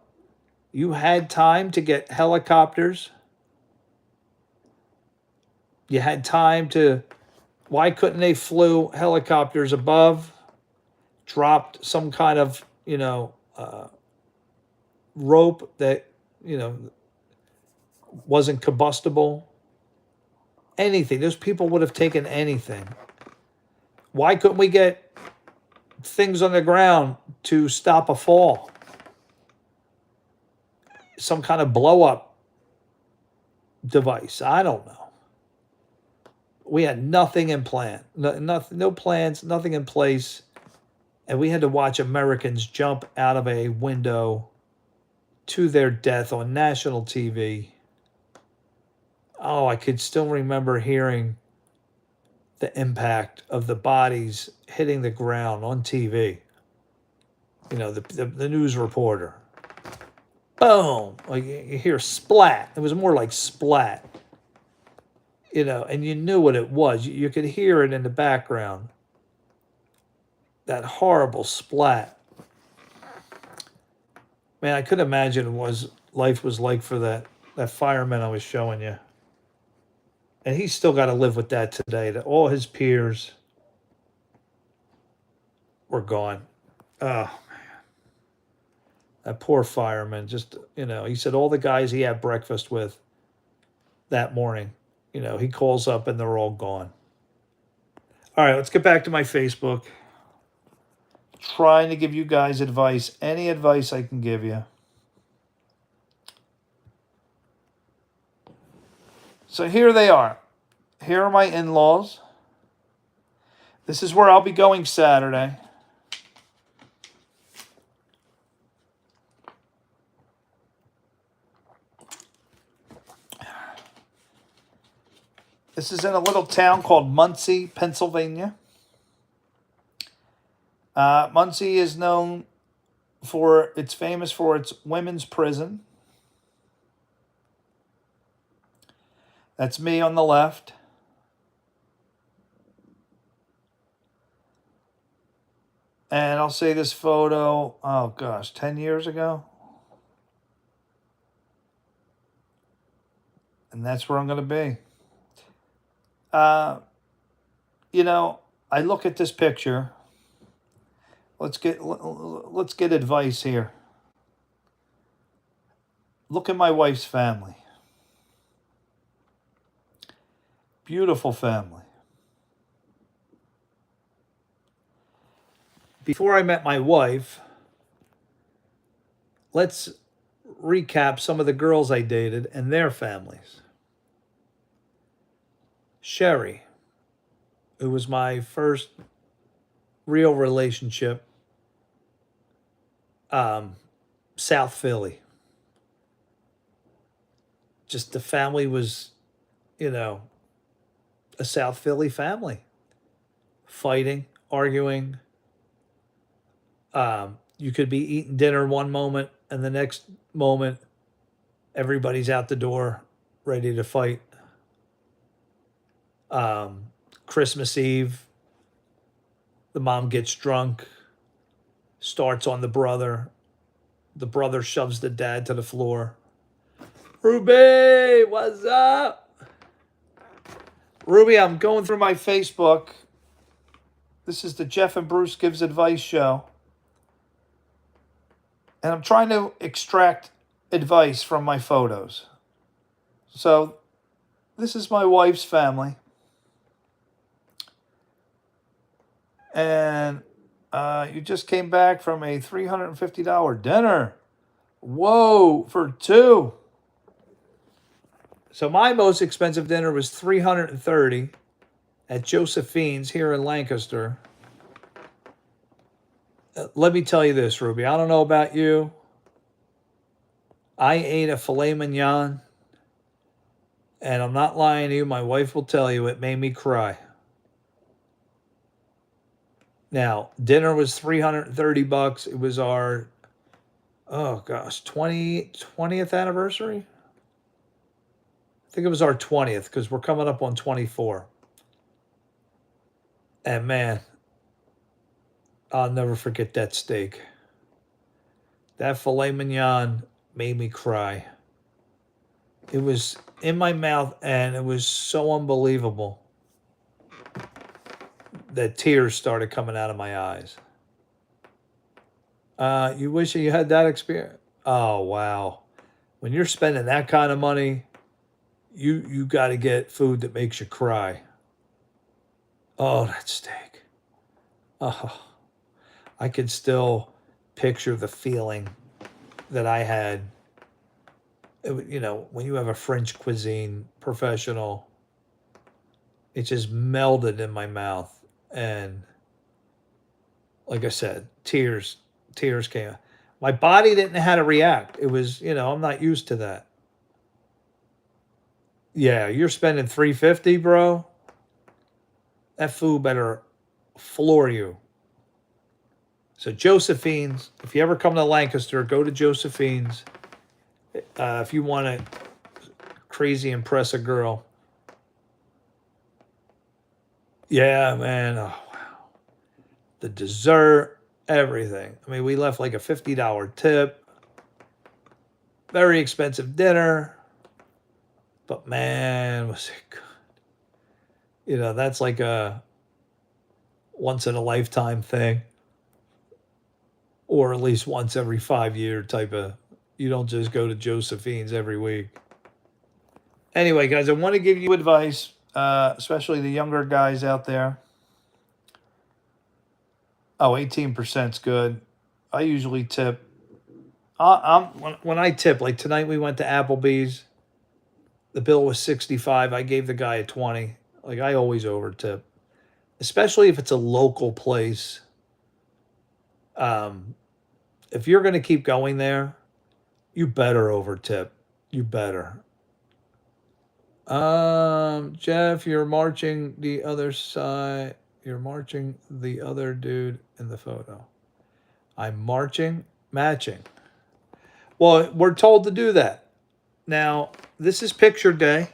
You had time to get helicopters. You had time to... Why couldn't they flew helicopters above, dropped some kind of, rope that, wasn't combustible? Anything. Those people would have taken anything. Why couldn't we get things on the ground to stop a fall? Some kind of blow-up device. I don't know. We had nothing in plan. No plans, nothing in place. And we had to watch Americans jump out of a window to their death on national TV. Oh, I could still remember hearing the impact of the bodies hitting the ground on TV. The news reporter. Boom! Like you hear splat. It was more like splat. And you knew what it was. You could hear it in the background. That horrible splat. Man, I could imagine what life was like for that fireman I was showing you. And he's still got to live with that today. That all his peers were gone. Oh, man. That poor fireman. Just, he said all the guys he had breakfast with that morning, he calls up and they're all gone. All right, let's get back to my Facebook. Trying to give you guys advice. Any advice I can give you. So here they are. Here are my in-laws. This is where I'll be going Saturday. This is in a little town called Muncie, Pennsylvania. Muncie is known for, it's famous for its women's prison. That's me on the left. And I'll say this photo, 10 years ago. And that's where I'm going to be. I look at this picture. Let's get advice here. Look at my wife's family. Beautiful family. Before I met my wife, let's recap some of the girls I dated and their families. Sherry, who was my first real relationship, South Philly. Just the family was, a South Philly family. Fighting, arguing. You could be eating dinner one moment and the next moment everybody's out the door ready to fight. Christmas Eve, the mom gets drunk, starts on the brother shoves the dad to the floor. Ruby, what's up? Ruby, I'm going through my Facebook. This is the Jeff and Bruce Gives Advice show. And I'm trying to extract advice from my photos. So, this is my wife's family. And you just came back from a $350 dinner. Whoa, for two. So my most expensive dinner was $330 at Josephine's here in Lancaster. Let me tell you this, Ruby. I don't know about you. I ate a filet mignon, and I'm not lying to you. My wife will tell you it made me cry. Now, dinner was $330. It was our, oh gosh, 20th anniversary? I think it was our 20th because we're coming up on 24. And man, I'll never forget that steak. That filet mignon made me cry. It was in my mouth and it was so unbelievable that tears started coming out of my eyes. You wish you had that experience? Oh, wow. When you're spending that kind of money, you got to get food that makes you cry. Oh, that steak. Oh, I can still picture the feeling that I had. You know, when you have a French cuisine professional, it just melded in my mouth. And like I said, tears came. My body didn't know how to react. It was, I'm not used to that. Yeah, you're spending $350, bro. That food better floor you. So Josephine's, if you ever come to Lancaster, go to Josephine's. If you want to crazy impress a girl. Yeah, man. Oh, wow. The dessert, everything. I mean, we left like a $50 tip. Very expensive dinner. But man, was it good. That's like a once in a lifetime thing. Or at least once every 5 year type of, you don't just go to Josephine's every week. Anyway, guys, I want to give you advice, especially the younger guys out there. Oh, 18%'s good. I usually tip. When I tip, like tonight we went to Applebee's. The bill was $65. I gave the guy a 20. Like I always over tip, especially if it's a local place. If you're going to keep going there, you better over tip. You better. Jeff, you're marching the other side. You're marching the other dude in the photo. I'm matching. Well, we're told to do that. Now, this is picture day.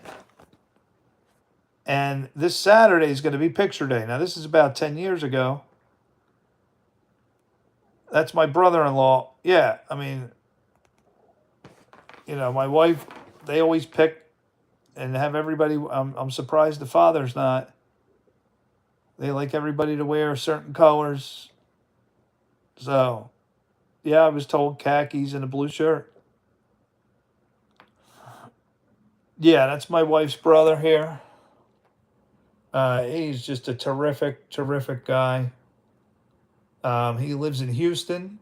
And this Saturday is going to be picture day. Now, this is about 10 years ago. That's my brother-in-law. Yeah, I mean, my wife, they always pick and have everybody. I'm surprised the father's not. They like everybody to wear certain colors. So, yeah, I was told khakis and a blue shirt. Yeah, that's my wife's brother here. He's just a terrific, terrific guy. He lives in Houston.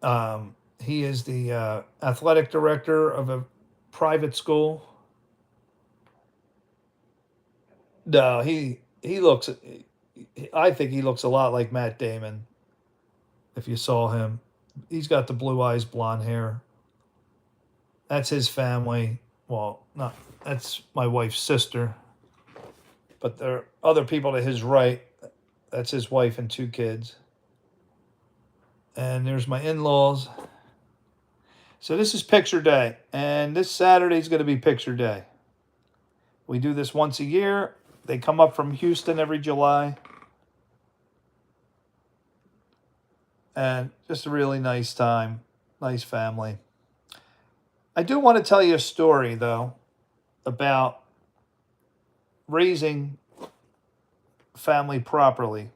He is the athletic director of a private school. No, I think he looks a lot like Matt Damon. If you saw him, he's got the blue eyes, blonde hair. That's his family. Well, that's my wife's sister. But there are other people to his right. That's his wife and 2 kids. And there's my in-laws. So this is picture day. And this Saturday is going to be picture day. We do this once a year. They come up from Houston every July. And just a really nice time. Nice family. I do want to tell you a story, though, about raising family properly.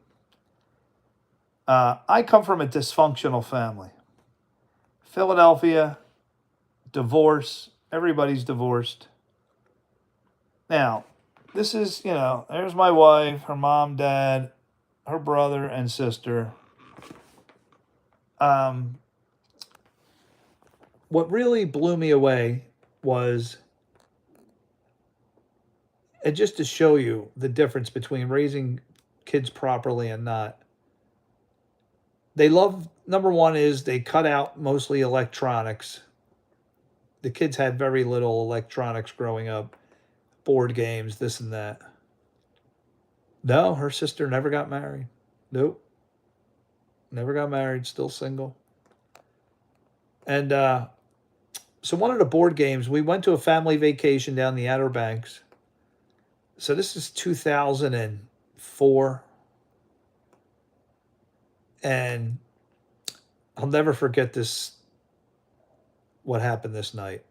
I come from a dysfunctional family. Philadelphia, divorce, everybody's divorced. Now, this is, there's my wife, her mom, dad, her brother, and sister. What really blew me away was, and just to show you the difference between raising kids properly and not. They love, number one is they cut out mostly electronics. The kids had very little electronics growing up, board games, this and that. No, her sister never got married. Nope. Never got married, still single. And so one of the board games, we went to a family vacation down the Outer Banks. So this is 2004. And I'll never forget this, what happened this night.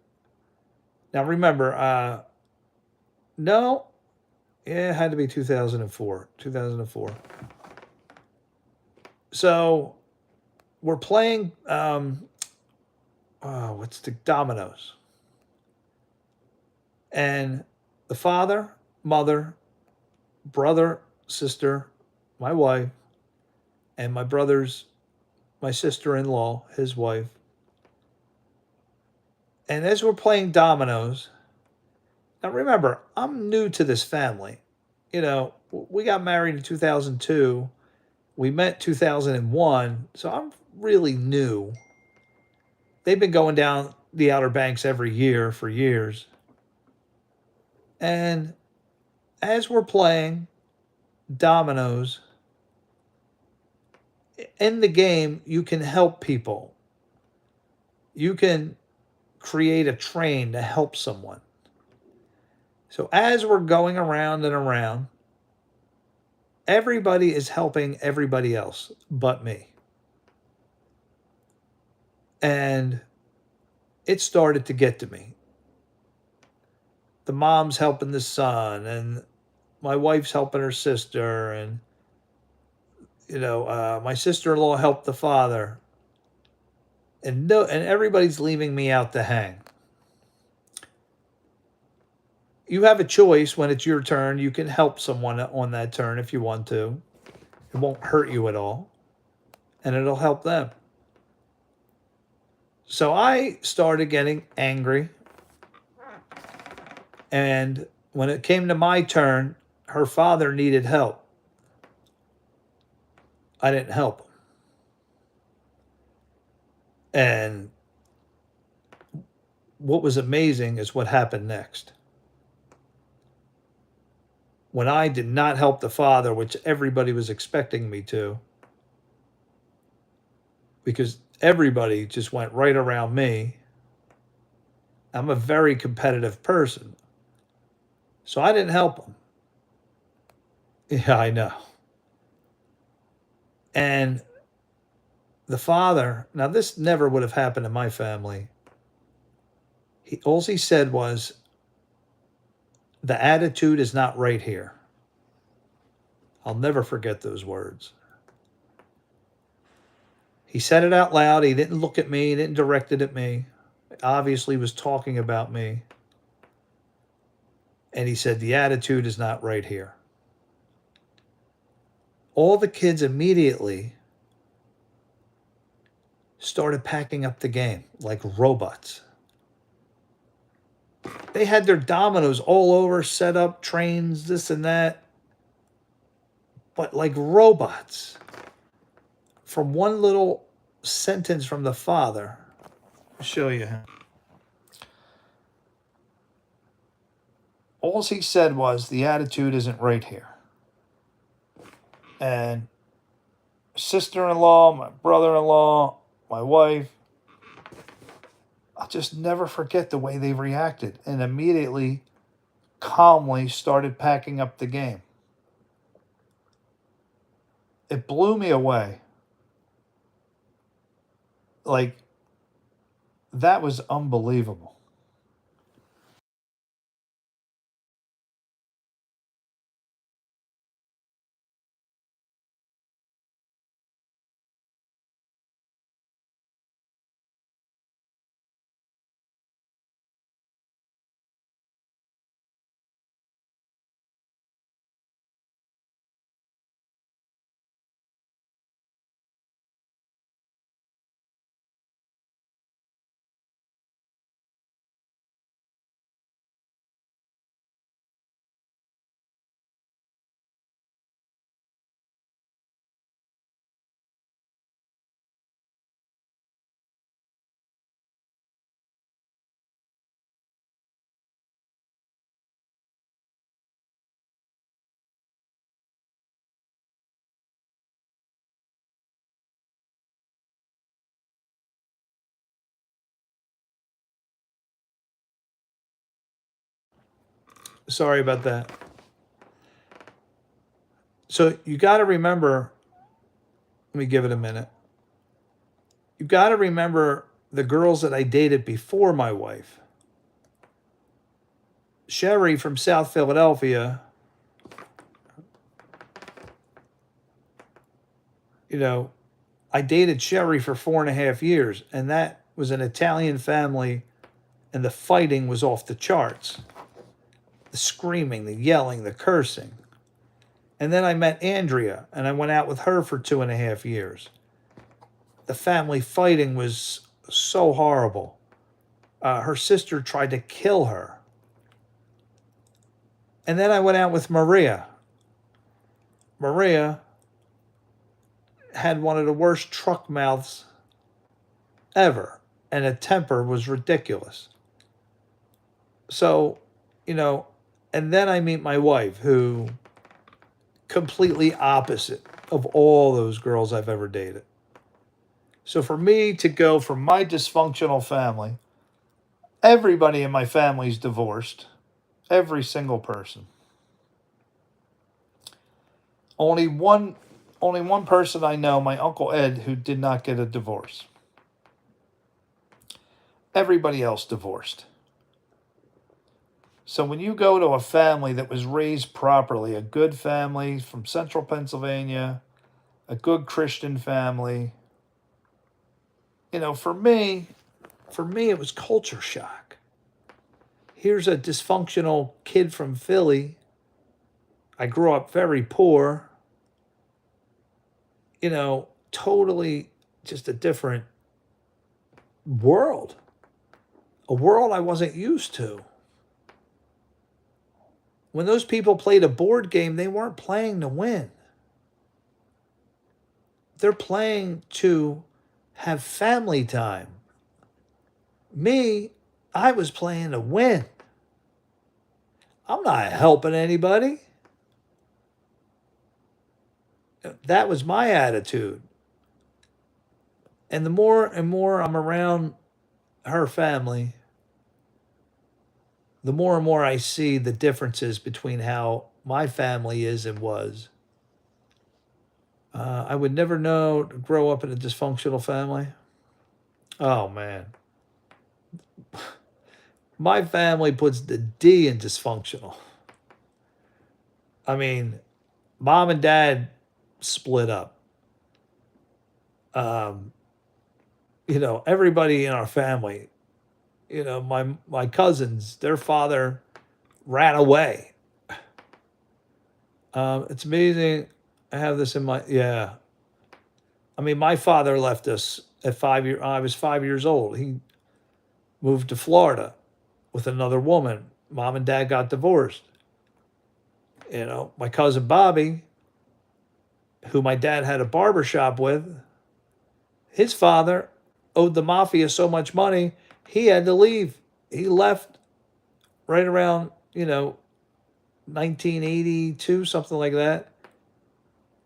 Now remember, no, yeah, it had to be 2004. 2004. So we're playing, what's the dominoes? And the father, mother, brother, sister, my wife, and my sister-in-law, his wife. And as we're playing dominoes, now remember, I'm new to this family. We got married in 2002. We met 2001, so I'm really new. They've been going down the Outer Banks every year for years. And as we're playing dominoes, in the game, you can help people. You can create a train to help someone. So as we're going around and around, everybody is helping everybody else but me. And it started to get to me. The mom's helping the son, and my wife's helping her sister, and my sister-in-law helped the father, and everybody's leaving me out to hang. You have a choice when it's your turn. You can help someone on that turn if you want to. It won't hurt you at all, and it'll help them. So I started getting angry, and when it came to my turn, her father needed help. I didn't help him. And what was amazing is what happened next. When I did not help the father, which everybody was expecting me to, because everybody just went right around me. I'm a very competitive person. So I didn't help him. Yeah, I know. And the father, now this never would have happened in my family. All he said was, the attitude is not right here. I'll never forget those words. He said it out loud. He didn't look at me. He didn't direct it at me. He obviously was talking about me. And he said, the attitude is not right here. All the kids immediately started packing up the game like robots. They had their dominoes all over, set up, trains, this and that. But like robots. From one little sentence from the father, I'll show you. All he said was, the attitude isn't right here. And sister-in-law, my brother-in-law, my wife, I'll just never forget the way they reacted, and immediately, calmly started packing up the game. It blew me away. Like, That was unbelievable. Sorry about that. So you got to remember, let me give it a minute. You got to remember the girls that I dated before my wife. Sherry from South Philadelphia, you know, I dated Sherry for 4.5 years, and that was an Italian family, and the fighting was off the charts. The screaming, the yelling, the cursing. And then I met Andrea, and I went out with her for 2.5 years. The family fighting was so horrible. Her sister tried to kill her. And then I went out with Maria. Maria had one of the worst truck mouths ever, and her temper was ridiculous. So, and then I meet my wife, who completely opposite of all those girls I've ever dated. So for me to go from my dysfunctional family, everybody in my family's divorced, every single person. Only one person I know, my Uncle Ed, who did not get a divorce. Everybody else divorced. So when you go to a family that was raised properly, a good family from central Pennsylvania, a good Christian family, for me, it was culture shock. Here's a dysfunctional kid from Philly. I grew up very poor. Totally just a different world. A world I wasn't used to. When those people played a board game, they weren't playing to win. They're playing to have family time. Me, I was playing to win. I'm not helping anybody. That was my attitude. And the more and more I'm around her family, the more and more I see the differences between how my family is and was. I would never know to grow up in a dysfunctional family. Oh, man. My family puts the D in dysfunctional. I mean, mom and dad split up. Everybody in our family, my cousins, their father ran away. It's amazing. I have this in yeah. I mean, my father left us at 5 years. I was 5 years old. He moved to Florida with another woman. Mom and dad got divorced. My cousin Bobby, who my dad had a barber shop with, his father owed the mafia so much money, he had to leave. He left right around, 1982, something like that.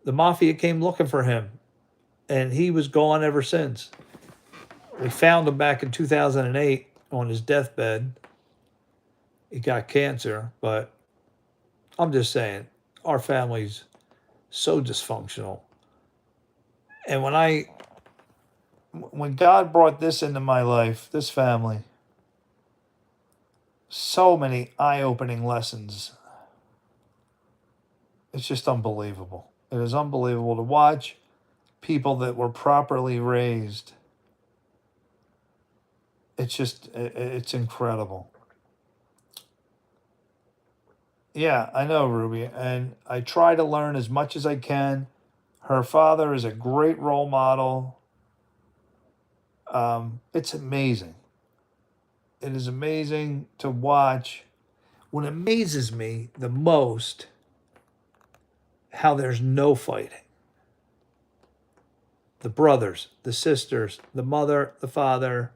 The mafia came looking for him, and he was gone ever since. We found him back in 2008 on his deathbed. He got cancer, but I'm just saying, our family's so dysfunctional. And when I when God brought this into my life, this family, so many eye-opening lessons. It's just unbelievable. It is unbelievable to watch people that were properly raised. It's incredible. Yeah, I know, Ruby. And I try to learn as much as I can. Her father is a great role model. It's amazing. It is amazing to watch. What amazes me the most, how there's no fighting. The brothers, the sisters, the mother, the father,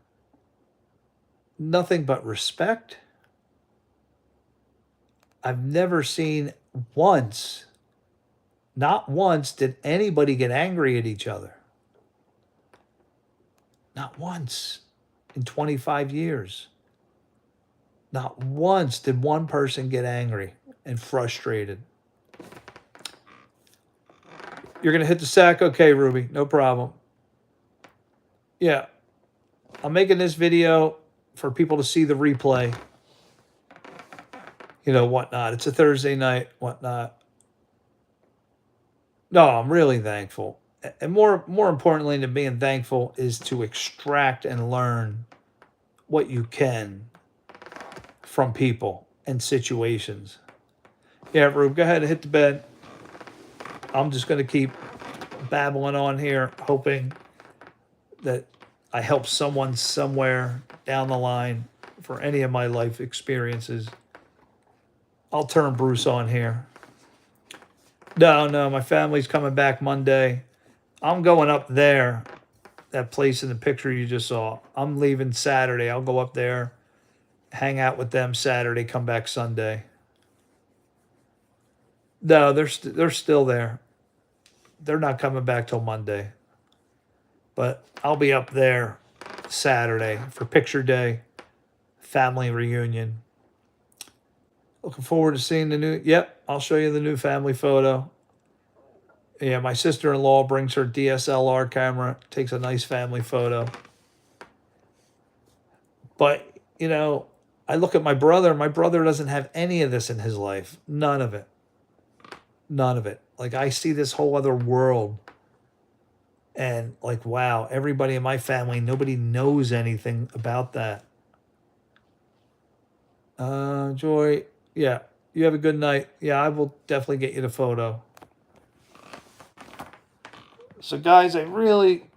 nothing but respect. I've never seen once, not once, did anybody get angry at each other. Not once in 25 years. Not once did one person get angry and frustrated. You're going to hit the sack? Okay, Ruby, no problem. Yeah, I'm making this video for people to see the replay. You know, whatnot. It's a Thursday night, whatnot. No, I'm really thankful. And more importantly than being thankful is to extract and learn what you can from people and situations. Yeah, Rube, go ahead and hit the bed. I'm just going to keep babbling on here, hoping that I help someone somewhere down the line for any of my life experiences. I'll turn Bruce on here. No, my family's coming back Monday. I'm going up there, that place in the picture you just saw. I'm leaving Saturday. I'll go up there, hang out with them Saturday, come back Sunday. No, they're still there. They're not coming back till Monday. But I'll be up there Saturday for picture day, family reunion. Looking forward to seeing the new. Yep, I'll show you the new family photo. Yeah, my sister-in-law brings her DSLR camera, takes a nice family photo. But, you know, I look at my brother. My brother doesn't have any of this in his life. None of it. None of it. Like, I see this whole other world. And, like, wow, everybody in my family, nobody knows anything about that. Joy, yeah, you have a good night. Yeah, I will definitely get you the photo. So, guys, I really,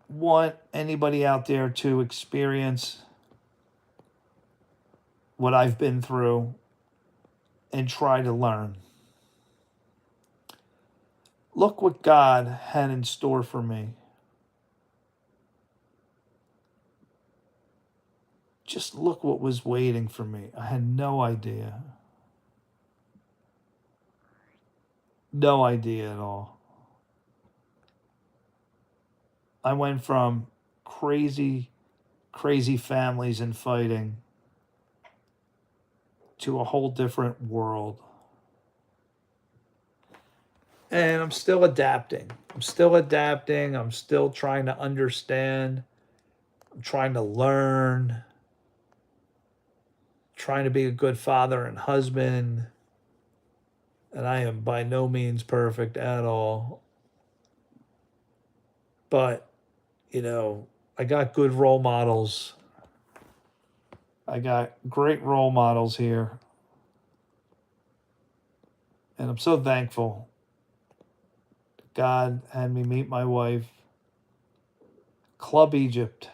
want anybody out there to experience what I've been through and try to learn. Look what God had in store for me. Just look what was waiting for me. I had no idea. No idea at all. I went from crazy families and fighting to a whole different world. And I'm still adapting. I'm still trying to understand. I'm trying to learn. Trying to be a good father and husband. And I am by no means perfect at all. But, I got good role models. I got great role models here. And I'm so thankful. God had me meet my wife. Club Egypt.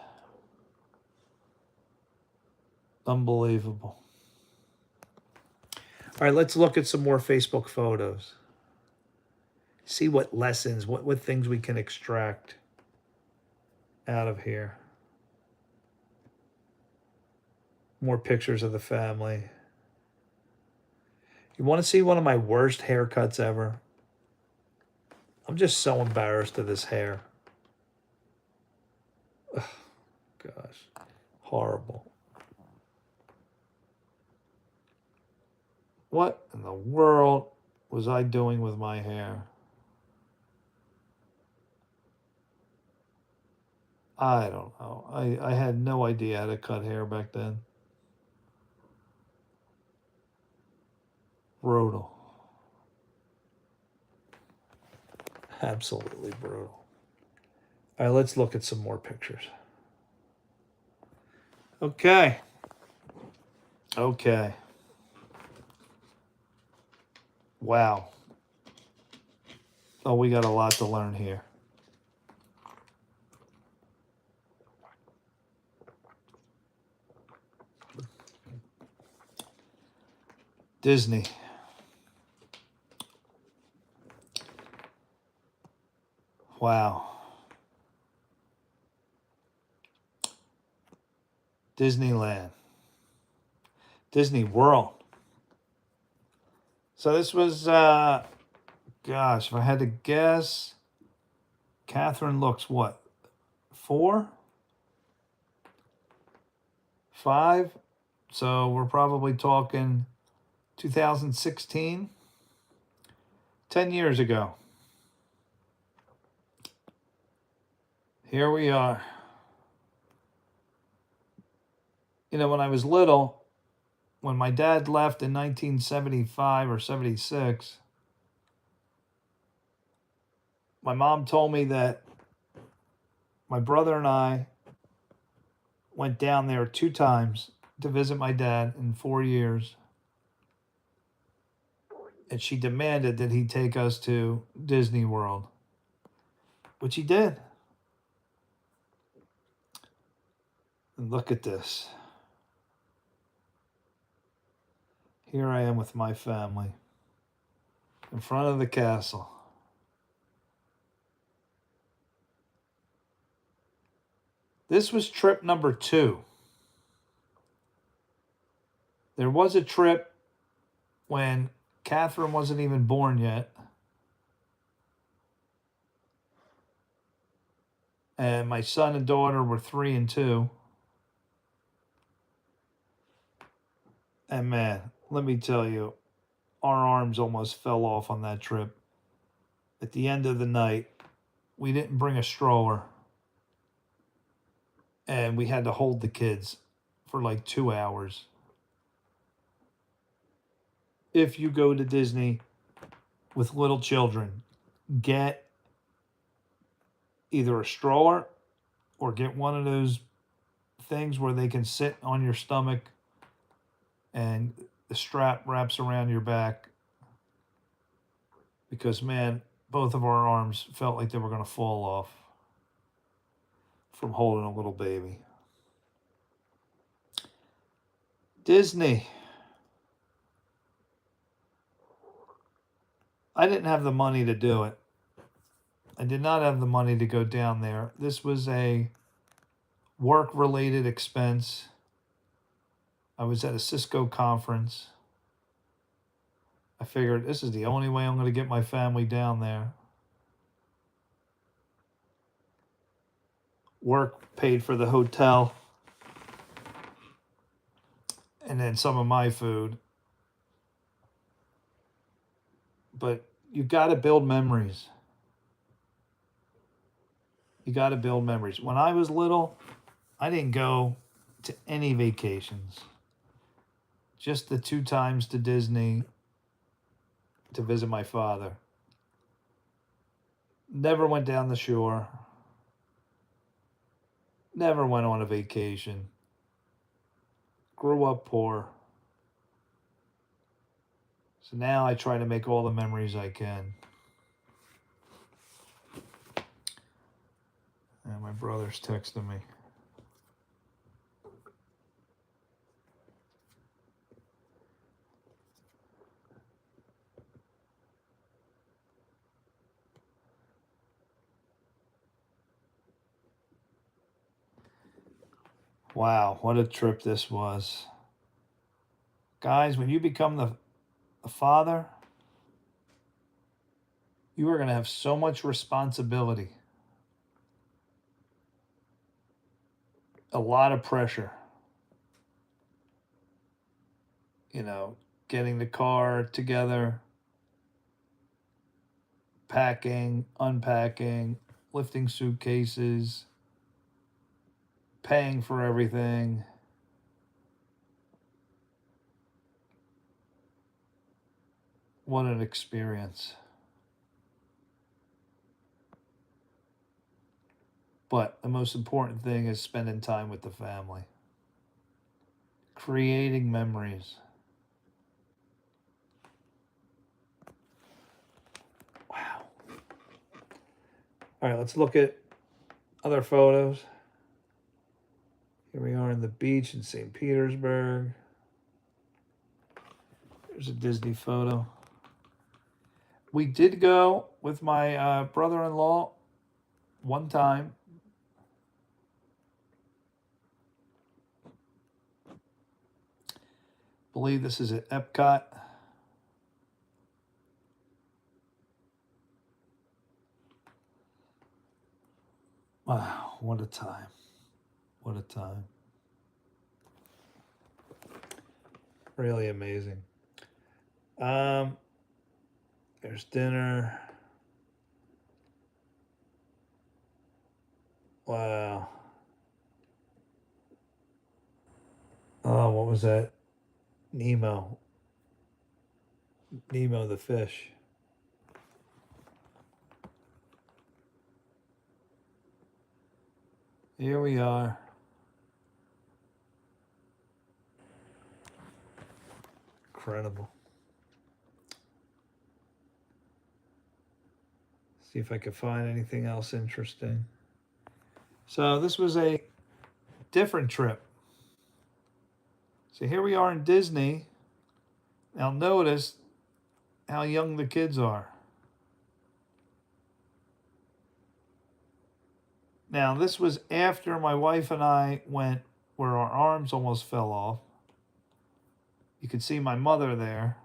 Unbelievable. All right, let's look at some more Facebook photos. See what lessons, what things we can extract out of here. More pictures of the family. You want to see one of my worst haircuts ever? I'm just so embarrassed of this hair. Ugh, gosh, horrible. What in the world was I doing with my hair? I don't know. I had no idea how to cut hair back then. Brutal. Absolutely brutal. All right, let's look at some more pictures. Okay. Okay. Wow. Oh, we got a lot to learn here. Disney. Wow. Disneyland. Disney World. So this was, gosh, if I had to guess, Catherine looks what? 4? 5? So we're probably talking 2016. 10 years ago. Here we are. You know, when I was little, when my dad left in 1975 or 76, my mom told me that my brother and I went down there 2 times to visit my dad in 4 years. And she demanded that he take us to Disney World, which he did. And look at this. Here I am with my family in front of the castle. This was trip number 2. There was a trip when Catherine wasn't even born yet. And my son and daughter were 3 and 2. And man, let me tell you, our arms almost fell off on that trip. At the end of the night, we didn't bring a stroller. And we had to hold the kids for like 2 hours. If you go to Disney with little children, get either a stroller or get one of those things where they can sit on your stomach and the strap wraps around your back. Because, man, both of our arms felt like they were going to fall off from holding a little baby. Disney. I didn't have the money to do it. I did not have the money to go down there. This was a work-related expense. I was at a Cisco conference. I figured this is the only way I'm going to get my family down there. Work paid for the hotel. And then some of my food. But you got to build memories. You got to build memories. When I was little, I didn't go to any vacations. Just the 2 times to Disney to visit my father. Never went down the shore. Never went on a vacation. Grew up poor. So now I try to make all the memories I can. And my brother's texting me. Wow, what a trip this was. Guys, when you become the father, you are going to have so much responsibility. A lot of pressure. You know, getting the car together, packing, unpacking, lifting suitcases, paying for everything. What an experience. But the most important thing is spending time with the family, creating memories. Wow. All right, let's look at other photos. Here we are on the beach in St. Petersburg. There's a Disney photo. We did go with my brother-in-law one time. Believe this is at Epcot. Wow, what a time. What a time. Really amazing. There's dinner. Wow. Oh, what was that? Nemo. Nemo the fish. Here we are. Incredible. See if I could find anything else interesting. So this was a different trip. So here we are in Disney. Now notice how young the kids are. Now this was after my wife and I went where our arms almost fell off. You can see my mother there.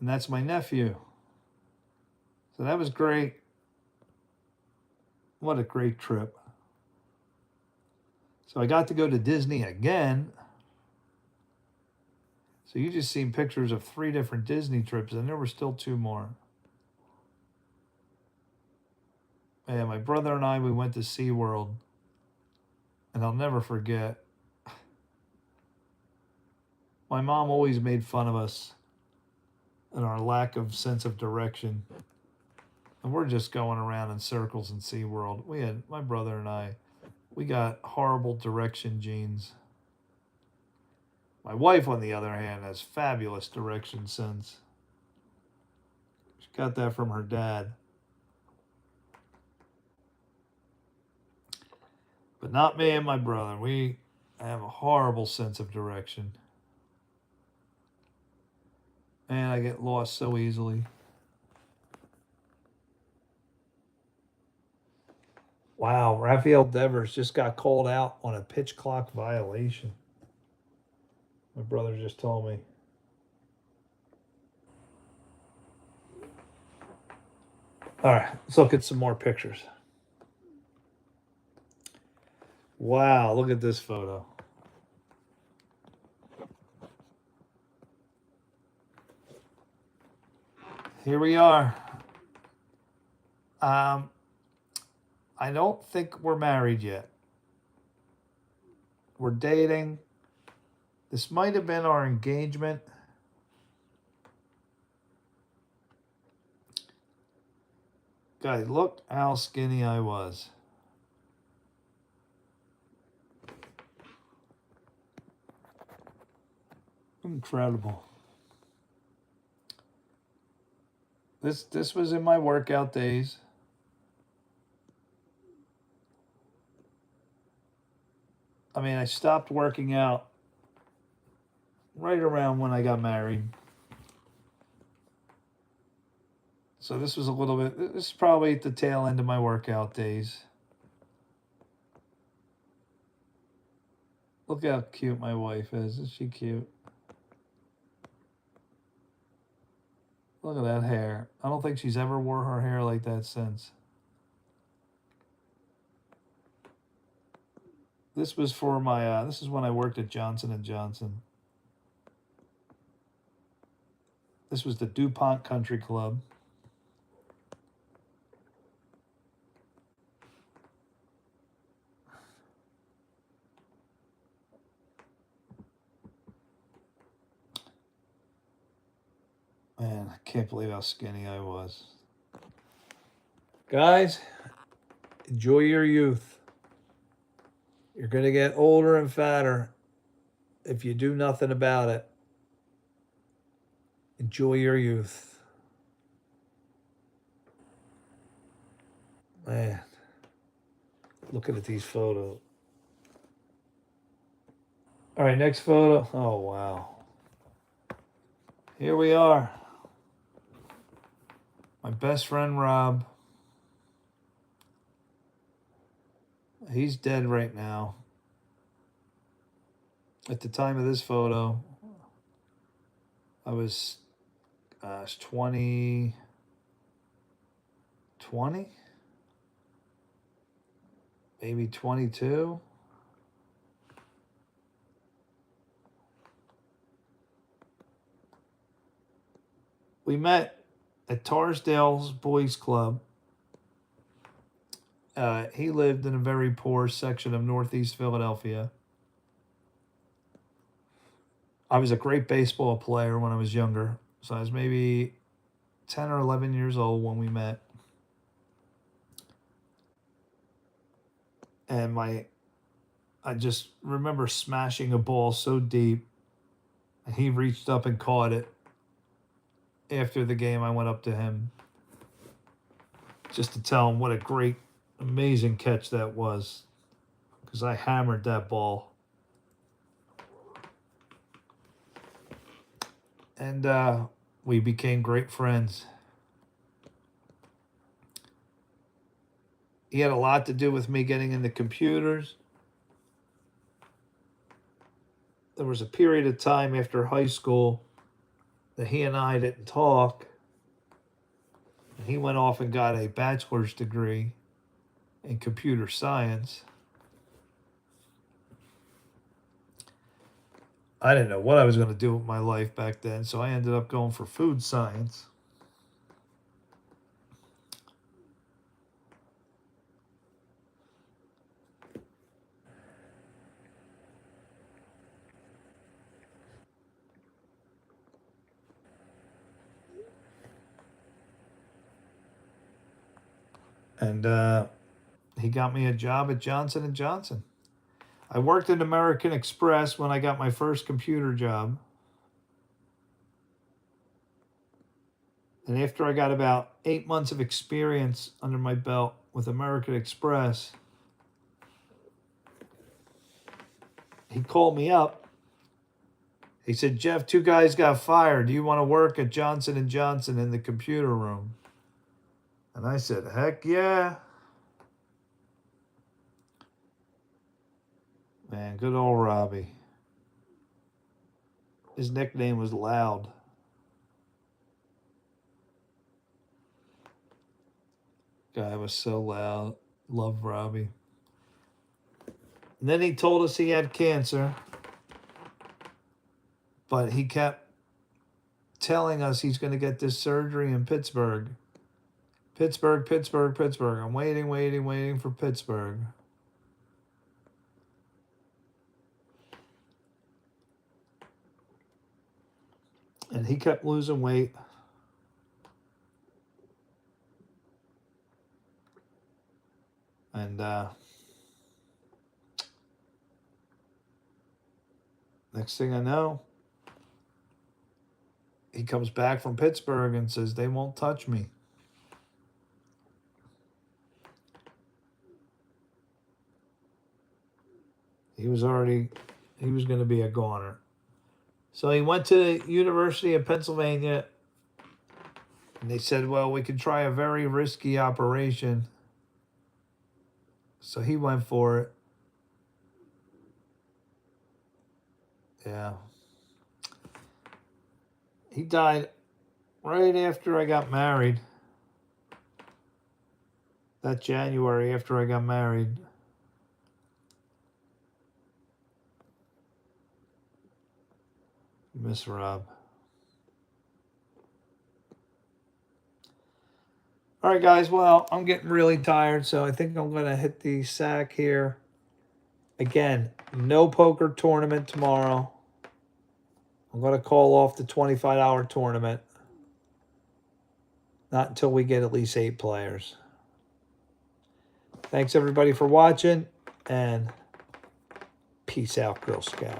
And that's my nephew. So that was great. What a great trip. So I got to go to Disney again. So you just seen pictures of 3 different Disney trips, and there were still 2 more. And my brother and I, we went to SeaWorld. And I'll never forget. My mom always made fun of us and our lack of sense of direction. And we're just going around in circles in SeaWorld. My brother and I, we got horrible direction genes. My wife, on the other hand, has fabulous direction sense. She got that from her dad. But not me and my brother. We have a horrible sense of direction. Man, I get lost so easily. Wow, Rafael Devers just got called out on a pitch clock violation. My brother just told me. All right, let's look at some more pictures. Wow, look at this photo. Here we are. I don't think we're married yet. We're dating. This might have been our engagement. Guys, look how skinny I was. Incredible. This was in my workout days. I mean, I stopped working out right around when I got married. So this was a little bit, this is probably at the tail end of my workout days. Look how cute my wife is. Isn't she cute? Look at that hair. I don't think she's ever wore her hair like that since. This was for my, this is when I worked at Johnson & Johnson. This was the DuPont Country Club. Can't believe how skinny I was. Guys, enjoy your youth. You're going to get older and fatter if you do nothing about it. Enjoy your youth. Man, looking at these photos. All right, next photo. Oh, wow. Here we are. My best friend, Rob. He's dead right now. At the time of this photo, I was 20, maybe 22. We met at Tarsdale's Boys Club. He lived in a very poor section of Northeast Philadelphia. I was a great baseball player when I was younger. So I was maybe 10 or 11 years old when we met. And I just remember smashing a ball so deep. And he reached up and caught it. After the game, I went up to him just to tell him what a great, amazing catch that was. Because I hammered that ball. And we became great friends. He had a lot to do with me getting into computers. There was a period of time after high school that he and I didn't talk. And he went off and got a bachelor's degree in computer science. I didn't know what I was going to do with my life back then, so I ended up going for food science. And he got me a job at Johnson & Johnson. I worked at American Express when I got my first computer job. And after I got about 8 months of experience under my belt with American Express, he called me up. He said, "Jeff, 2 guys got fired. Do you want to work at Johnson & Johnson in the computer room?" And I said, "Heck yeah." Man, good old Robbie. His nickname was Loud. Guy was so loud. Love Robbie. And then he told us he had cancer. But he kept telling us he's going to get this surgery in Pittsburgh. Pittsburgh. I'm waiting for Pittsburgh. And he kept losing weight. And next thing I know, he comes back from Pittsburgh and says, "They won't touch me." He was going to be a goner. So he went to the University of Pennsylvania, and they said, "Well, we could try a very risky operation." So he went for it. Yeah. He died right after I got married. That January after I got married. Miss Rob. All right, guys. Well, I'm getting really tired, so I think I'm going to hit the sack here. Again, no poker tournament tomorrow. I'm going to call off the $25 tournament. Not until we get at least 8 players. Thanks everybody for watching, and peace out, Girl Scout.